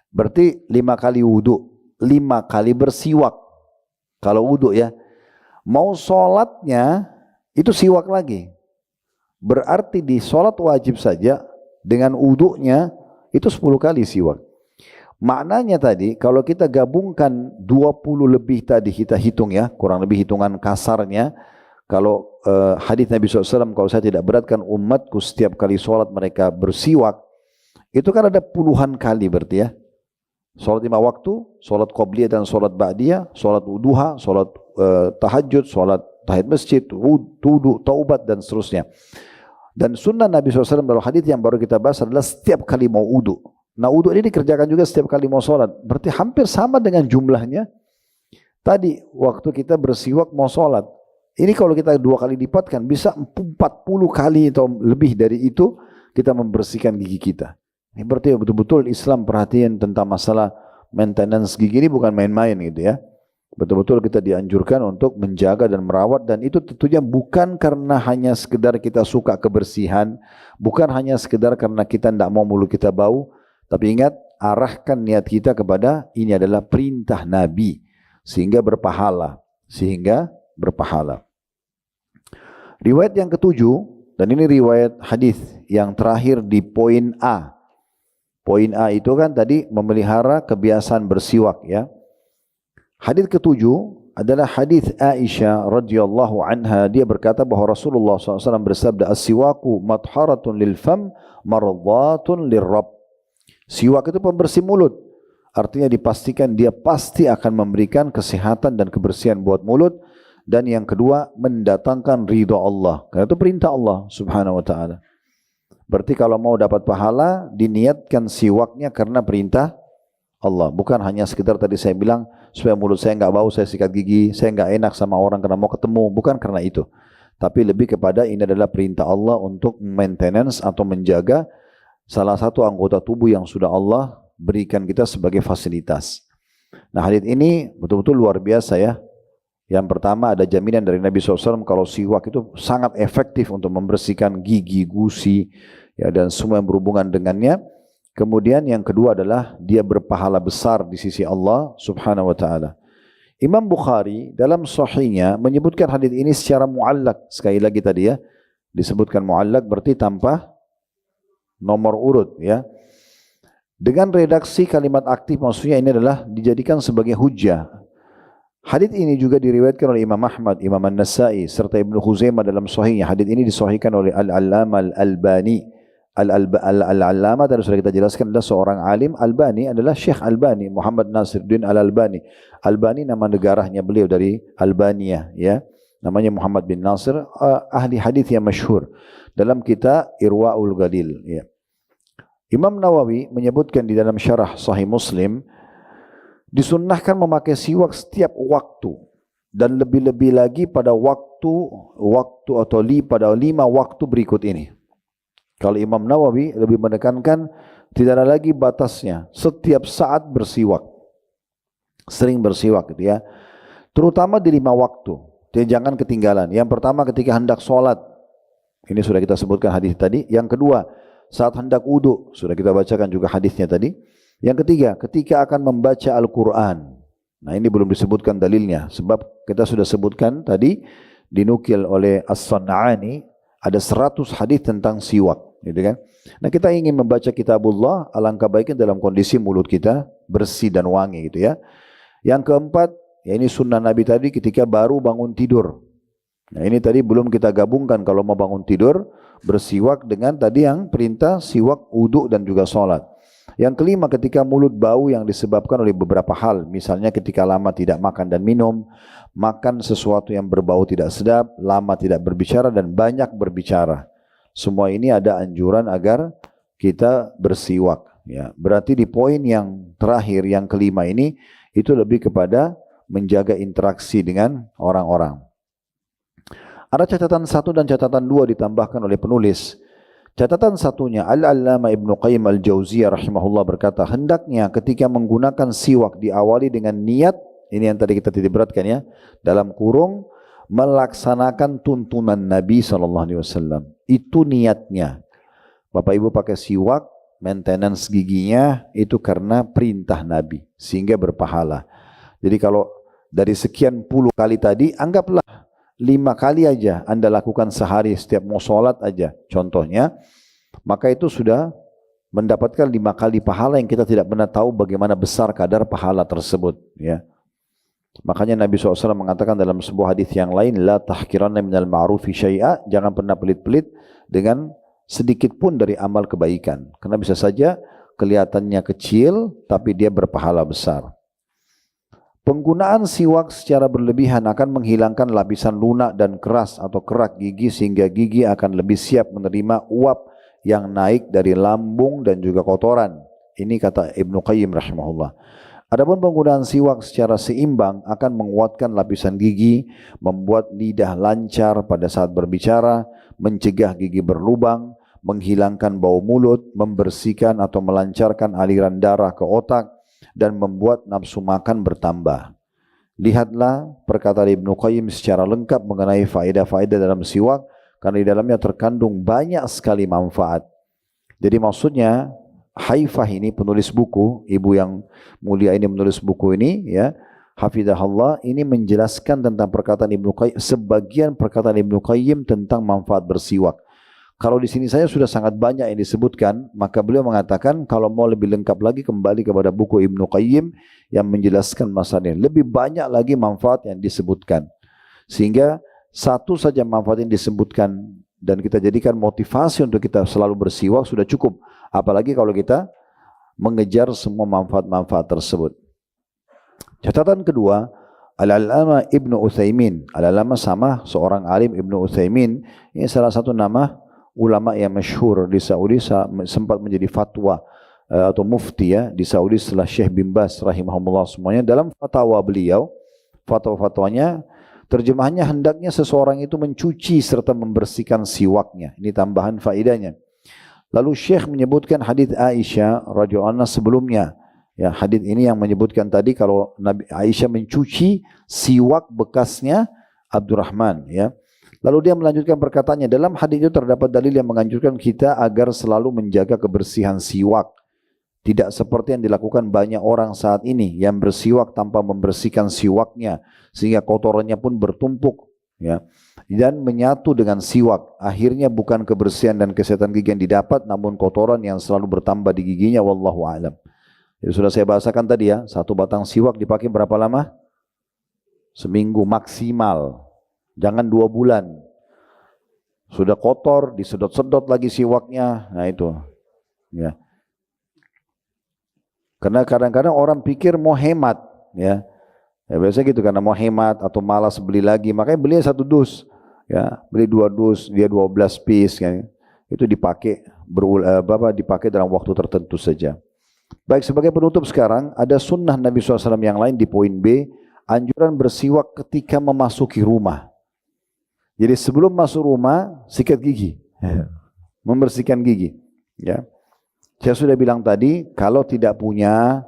Speaker 2: Berarti 5 kali wudu, 5 kali bersiwak kalau wudu ya. Mau sholatnya itu siwak lagi. Berarti di sholat wajib saja dengan wudunya itu 10 kali siwak. Maknanya tadi kalau kita gabungkan 20 lebih tadi, kita hitung ya, kurang lebih hitungan kasarnya. Kalau hadis Nabi SAW, kalau saya tidak beratkan umatku setiap kali sholat mereka bersiwak, itu kan ada puluhan kali berarti ya. Sholat 5 waktu, sholat qobliyah dan sholat ba'diyah, sholat duha, sholat tahajud, sholat tahiyat masjid, wudu, taubat dan seterusnya. Dan sunnah Nabi SAW dalam hadis yang baru kita bahas adalah setiap kali mau wudu. Nah wudu ini dikerjakan juga setiap kali mau sholat. Berarti hampir sama dengan jumlahnya tadi waktu kita bersiwak mau sholat. Ini kalau kita 2 kali lipatkan bisa 40 kali atau lebih dari itu kita membersihkan gigi kita. Ini berarti betul-betul Islam perhatian tentang masalah maintenance gigi ini bukan main-main gitu ya. Betul-betul kita dianjurkan untuk menjaga dan merawat, dan itu tentunya bukan karena hanya sekedar kita suka kebersihan, bukan hanya sekedar karena kita tidak mau mulut kita bau, tapi ingat, arahkan niat kita kepada ini adalah perintah Nabi sehingga berpahala, Riwayat yang ketujuh Dan ini riwayat hadis yang terakhir di poin A. Poin A itu kan tadi memelihara kebiasaan bersiwak ya. Hadis ketujuh adalah hadis Aisyah radhiyallahu anha, dia berkata bahwa Rasulullah SAW bersabda, as-siwaku matharatun lil fam mardhatun lirrabb. Siwak itu pembersih mulut, artinya dipastikan dia pasti akan memberikan kesehatan dan kebersihan buat mulut. Dan yang kedua, mendatangkan ridha Allah, karena itu perintah Allah subhanahu wa ta'ala. Berarti kalau mau dapat pahala, diniatkan siwaknya karena perintah Allah. Bukan hanya sekedar tadi saya bilang, supaya mulut saya enggak bau, saya sikat gigi, saya enggak enak sama orang karena mau ketemu. Bukan karena itu. Tapi lebih kepada ini adalah perintah Allah untuk maintenance atau menjaga salah satu anggota tubuh yang sudah Allah berikan kita sebagai fasilitas. Nah, hadits ini betul-betul luar biasa ya. Yang pertama ada jaminan dari Nabi SAW kalau siwak itu sangat efektif untuk membersihkan gigi, gusi, ya, dan semua yang berhubungan dengannya. Kemudian yang kedua adalah dia berpahala besar di sisi Allah subhanahu wa ta'ala. Imam Bukhari dalam sahihnya menyebutkan hadits ini secara muallak. Sekali lagi tadi ya, disebutkan muallak berarti tanpa nomor urut ya. Dengan redaksi kalimat aktif, maksudnya ini adalah dijadikan sebagai hujjah. Hadits ini juga diriwayatkan oleh Imam Ahmad, Imam An-Nasai serta Ibnu Khuzaimah dalam sahihnya. Hadits ini disahihkan oleh Al-Allamah Al-Albani. Al-Allamah tadi sudah kita jelaskan adalah seorang alim. Albani adalah Syekh Albani, Muhammad Nasiruddin Al-Albani. Albani nama negaranya beliau dari Albania ya. Namanya Muhammad bin Nasir, ahli hadits yang masyhur dalam kitab Irwaul Ghalil ya. Imam Nawawi menyebutkan di dalam syarah Sahih Muslim, disunnahkan memakai siwak setiap waktu dan lebih-lebih lagi pada waktu atau pada 5 waktu berikut ini. Kalau Imam Nawawi lebih menekankan tidak ada lagi batasnya, setiap saat bersiwak, sering bersiwak gitu ya. Terutama di 5 waktu, dan jangan ketinggalan. Yang pertama ketika hendak sholat, ini sudah kita sebutkan hadis tadi. Yang kedua saat hendak wudu, sudah kita bacakan juga hadisnya tadi. Yang ketiga, ketika akan membaca Al-Quran. Nah, ini belum disebutkan dalilnya, sebab kita sudah sebutkan tadi, dinukil oleh As-San'ani, ada 100 hadis tentang siwak, gitu kan? Nah, kita ingin membaca kitabullah, alangkah baiknya dalam kondisi mulut kita bersih dan wangi, gitu ya. Yang keempat, ya ini sunnah Nabi tadi ketika baru bangun tidur. Nah, ini tadi belum kita gabungkan kalau mau bangun tidur, bersiwak dengan tadi yang perintah siwak, wudu dan juga sholat. Yang kelima, ketika mulut bau yang disebabkan oleh beberapa hal, misalnya ketika lama tidak makan dan minum, makan sesuatu yang berbau tidak sedap, lama tidak berbicara dan banyak berbicara. Semua ini ada anjuran agar kita bersiwak. Ya, berarti di poin yang terakhir, yang kelima ini, itu lebih kepada menjaga interaksi dengan orang-orang. Ada catatan 1 dan catatan 2 ditambahkan oleh penulis. Catatan satunya, Al-Allamah Ibnu Qayyim Al-Jauziyah rahimahullah berkata, hendaknya ketika menggunakan siwak diawali dengan niat, ini yang tadi kita titik beratkan ya, dalam kurung, melaksanakan tuntunan Nabi SAW. Itu niatnya. Bapak Ibu pakai siwak, maintenance giginya, itu karena perintah Nabi, sehingga berpahala. Jadi kalau dari sekian puluh kali tadi, anggaplah 5 kali aja Anda lakukan sehari setiap mau sholat aja contohnya, maka itu sudah mendapatkan 5 kali pahala yang kita tidak pernah tahu bagaimana besar kadar pahala tersebut ya. Makanya Nabi SAW mengatakan dalam sebuah hadis yang lain, la tahkiranna minal ma'rufi syai'a, jangan pernah pelit-pelit dengan sedikit pun dari amal kebaikan, karena bisa saja kelihatannya kecil tapi dia berpahala besar. Penggunaan siwak secara berlebihan akan menghilangkan lapisan lunak dan keras atau kerak gigi sehingga gigi akan lebih siap menerima uap yang naik dari lambung dan juga kotoran. Ini kata Ibnu Qayyim rahimahullah. Adapun penggunaan siwak secara seimbang akan menguatkan lapisan gigi, membuat lidah lancar pada saat berbicara, mencegah gigi berlubang, menghilangkan bau mulut, membersihkan atau melancarkan aliran darah ke otak, dan membuat nafsu makan bertambah. Lihatlah perkataan Ibnu Qayyim secara lengkap mengenai faedah-faedah dalam siwak, karena di dalamnya terkandung banyak sekali manfaat. Jadi maksudnya Haifah ini penulis buku, ibu yang mulia ini menulis buku ini ya, hafizahullah, ini menjelaskan tentang perkataan Ibnu Qayyim, sebagian perkataan Ibnu Qayyim tentang manfaat bersiwak. Kalau di sini saya sudah sangat banyak yang disebutkan, maka beliau mengatakan kalau mau lebih lengkap lagi kembali kepada buku Ibnu Qayyim yang menjelaskan masalah ini. Lebih banyak lagi manfaat yang disebutkan. Sehingga satu saja manfaat yang disebutkan dan kita jadikan motivasi untuk kita selalu bersiwak sudah cukup. Apalagi kalau kita mengejar semua manfaat-manfaat tersebut. Catatan kedua, Al-Allamah Ibnu Utsaimin. Al-Allamah sama seorang alim Ibnu Utsaimin. Ini salah satu nama ulama yang masyhur di Saudi, sempat menjadi fatwa atau mufti ya di Saudi setelah Syekh bin Baz rahimahumullah semuanya. Dalam fatwa beliau, fatwa-fatwanya terjemahannya hendaknya seseorang itu mencuci serta membersihkan siwaknya. Ini tambahan faedahnya. Lalu Syekh menyebutkan hadis Aisyah radhiyallahu anha sebelumnya. Ya, hadis ini yang menyebutkan tadi kalau Nabi Aisyah mencuci siwak bekasnya Abdurrahman ya. Lalu dia melanjutkan perkataannya, dalam hadis itu terdapat dalil yang menganjurkan kita agar selalu menjaga kebersihan siwak. Tidak seperti yang dilakukan banyak orang saat ini yang bersiwak tanpa membersihkan siwaknya sehingga kotorannya pun bertumpuk ya dan menyatu dengan siwak. Akhirnya bukan kebersihan dan kesehatan gigi yang didapat namun kotoran yang selalu bertambah di giginya, wallahu a'lam. Jadi sudah saya bahasakan tadi ya, satu batang siwak dipakai berapa lama? Seminggu maksimal. Jangan 2 bulan. Sudah kotor, disedot-sedot lagi siwaknya. Nah itu. Ya. Karena kadang-kadang orang pikir mau hemat. Ya. Ya biasanya gitu karena mau hemat atau malas beli lagi. Makanya beli 1 dus. Ya. Beli 2 dus, dia 12 piece. Ya. Itu dipakai, dipakai dalam waktu tertentu saja. Baik, sebagai penutup sekarang, ada sunnah Nabi SAW yang lain di poin B. Anjuran bersiwak ketika memasuki rumah. Jadi sebelum masuk rumah, sikat gigi, membersihkan gigi. Ya, saya sudah bilang tadi, kalau tidak punya,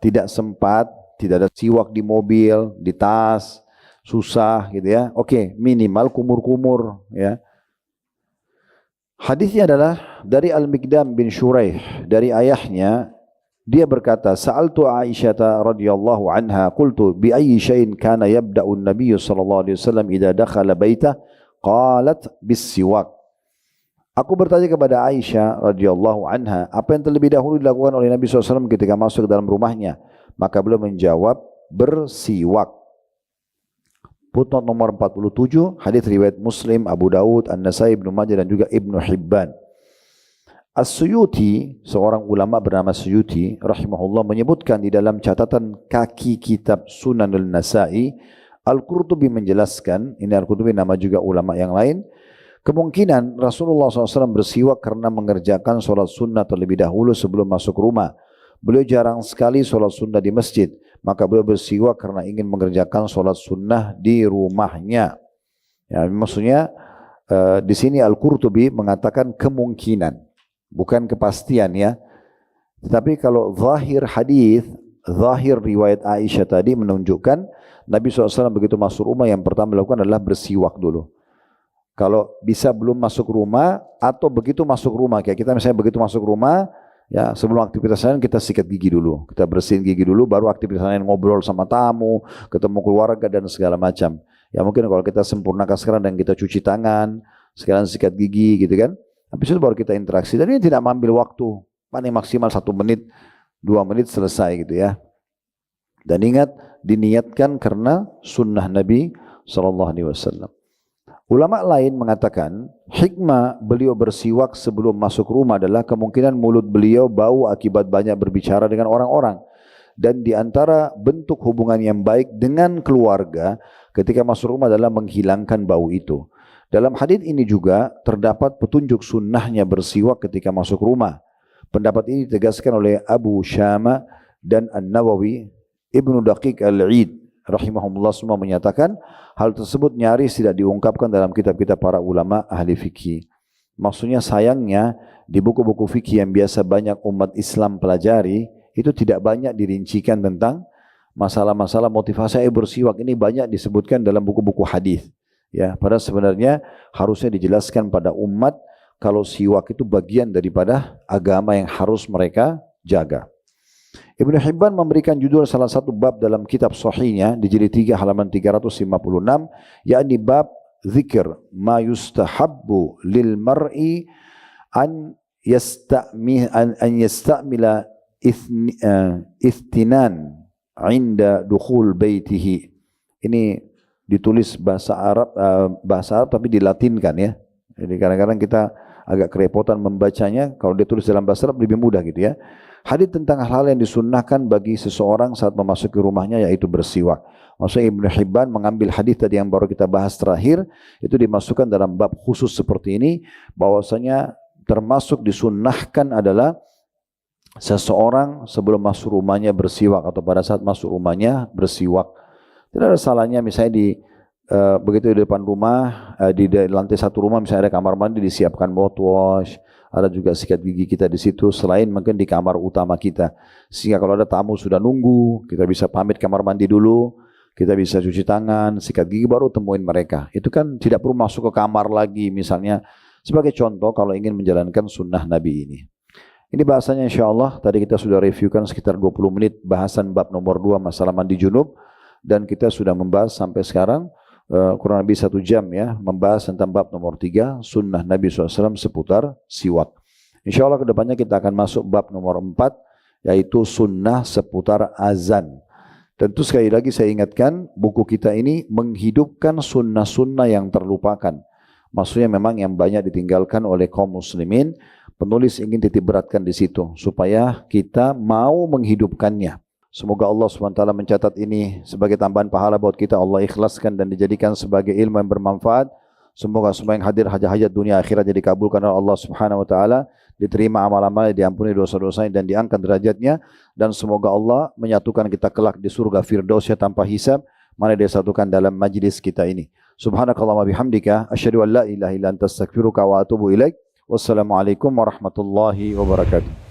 Speaker 2: tidak sempat, tidak ada siwak di mobil, di tas, susah, gitu ya. Oke, minimal kumur-kumur. Ya. Hadisnya adalah dari Al-Miqdam bin Shuraih, dari ayahnya. Dia berkata, Sa'altu Aisyah radhiyallahu anha, qultu bi ayyi syai'in kana yabda'u an-nabiy sallallahu alaihi wasallam idza dakhala baitah? Qalat bis siwak. Aku bertanya kepada Aisyah radhiyallahu anha, apa yang terlebih dahulu dilakukan oleh Nabi SAW ketika masuk ke dalam rumahnya? Maka beliau menjawab, bersiwak. Footnote nomor 47, hadis riwayat Muslim, Abu Daud, An-Nasai, Ibnu Majah dan juga Ibnu Hibban. As-Suyuti, seorang ulama bernama Suyuti rahimahullah menyebutkan di dalam catatan kaki kitab Sunan al-Nasai, Al-Qurtubi menjelaskan, ini Al-Qurtubi nama juga ulama yang lain, kemungkinan Rasulullah SAW bersiwak karena mengerjakan sholat sunnah terlebih dahulu sebelum masuk rumah. Beliau jarang sekali sholat sunnah di masjid, maka beliau bersiwak karena ingin mengerjakan sholat sunnah di rumahnya. Ya, maksudnya di sini Al-Qurtubi mengatakan kemungkinan. Bukan kepastian ya. Tetapi kalau zahir hadis, zahir riwayat Aisyah tadi menunjukkan Nabi SAW begitu masuk rumah yang pertama dilakukan adalah bersiwak dulu. Kalau bisa belum masuk rumah atau begitu masuk rumah, kayak kita misalnya begitu masuk rumah, ya sebelum aktivitas lain kita sikat gigi dulu, kita bersihin gigi dulu, baru aktivitas lain ngobrol sama tamu, ketemu keluarga dan segala macam. Ya mungkin kalau kita sempurnakan sekarang dan kita cuci tangan, sekarang sikat gigi gitu kan. Habis itu baru kita interaksi. Dan ini tidak mengambil waktu. Paling maksimal 1 menit, 2 menit selesai gitu ya. Dan ingat, diniatkan karena sunnah Nabi SAW. Ulama lain mengatakan, hikmah beliau bersiwak sebelum masuk rumah adalah kemungkinan mulut beliau bau akibat banyak berbicara dengan orang-orang. Dan di antara bentuk hubungan yang baik dengan keluarga ketika masuk rumah adalah menghilangkan bau itu. Dalam hadis ini juga terdapat petunjuk sunnahnya bersiwak ketika masuk rumah. Pendapat ini ditegaskan oleh Abu Syama dan An-Nawawi. Ibnu Daqiq Al-Id rahimahumullah semua menyatakan hal tersebut nyaris tidak diungkapkan dalam kitab-kitab para ulama ahli fikih. Maksudnya sayangnya di buku-buku fikih yang biasa banyak umat Islam pelajari itu tidak banyak dirincikan tentang masalah-masalah motivasi bersiwak. Ini banyak disebutkan dalam buku-buku hadis. Ya, padahal sebenarnya harusnya dijelaskan pada umat kalau siwak itu bagian daripada agama yang harus mereka jaga. Ibnu Hibban memberikan judul salah satu bab dalam kitab sahihnya di jilid 3 halaman 356, yakni bab dzikr ma yustahabbu lil mar'i an yastamila istinan inda dukhul baitihi. Ini ditulis bahasa Arab tapi dilatinkan ya. Jadi kadang-kadang kita agak kerepotan membacanya. Kalau dia tulis dalam bahasa Arab lebih mudah gitu ya. Hadis tentang hal-hal yang disunnahkan bagi seseorang saat memasuki rumahnya, yaitu bersiwak. Maksudnya Ibnu Hibban mengambil hadis tadi yang baru kita bahas terakhir, itu dimasukkan dalam bab khusus seperti ini, bahwasanya termasuk disunnahkan adalah seseorang sebelum masuk rumahnya bersiwak atau pada saat masuk rumahnya bersiwak. Tidak ada salahnya misalnya begitu di depan rumah, di lantai satu rumah misalnya ada kamar mandi, disiapkan mouthwash, ada juga sikat gigi kita di situ, selain mungkin di kamar utama kita. Sehingga kalau ada tamu sudah nunggu, kita bisa pamit kamar mandi dulu, kita bisa cuci tangan, sikat gigi, baru temuin mereka. Itu kan tidak perlu masuk ke kamar lagi misalnya. Sebagai contoh kalau ingin menjalankan sunnah Nabi ini. Ini bahasanya insya Allah, tadi kita sudah reviewkan sekitar 20 menit bahasan bab nomor 2 masalah mandi junub. Dan kita sudah membahas sampai sekarang kurang lebih 1 jam ya, membahas tentang bab nomor 3 sunnah Nabi SAW seputar siwak. Insya Allah kedepannya kita akan masuk bab nomor 4 yaitu sunnah seputar azan. Tentu sekali lagi saya ingatkan, buku kita ini menghidupkan sunnah-sunnah yang terlupakan. Maksudnya memang yang banyak ditinggalkan oleh kaum muslimin. Penulis ingin titik beratkan di situ supaya kita mau menghidupkannya. Semoga Allah SWT mencatat ini sebagai tambahan pahala buat kita. Allah ikhlaskan dan dijadikan sebagai ilmu yang bermanfaat. Semoga semua yang hadir hajat-hajat dunia akhirat jadi kabulkan oleh Allah SWT. Diterima amal-amalnya, diampuni dosa-dosanya dan diangkat derajatnya. Dan semoga Allah menyatukan kita kelak di surga Firdausnya tanpa hisab. Mana dia satukan dalam majlis kita ini. Subhanakallahumma bihamdika asyhadu an la ilaha illa anta astaghfiruka wa atubu ilaik. Wassalamualaikum warahmatullahi wabarakatuh.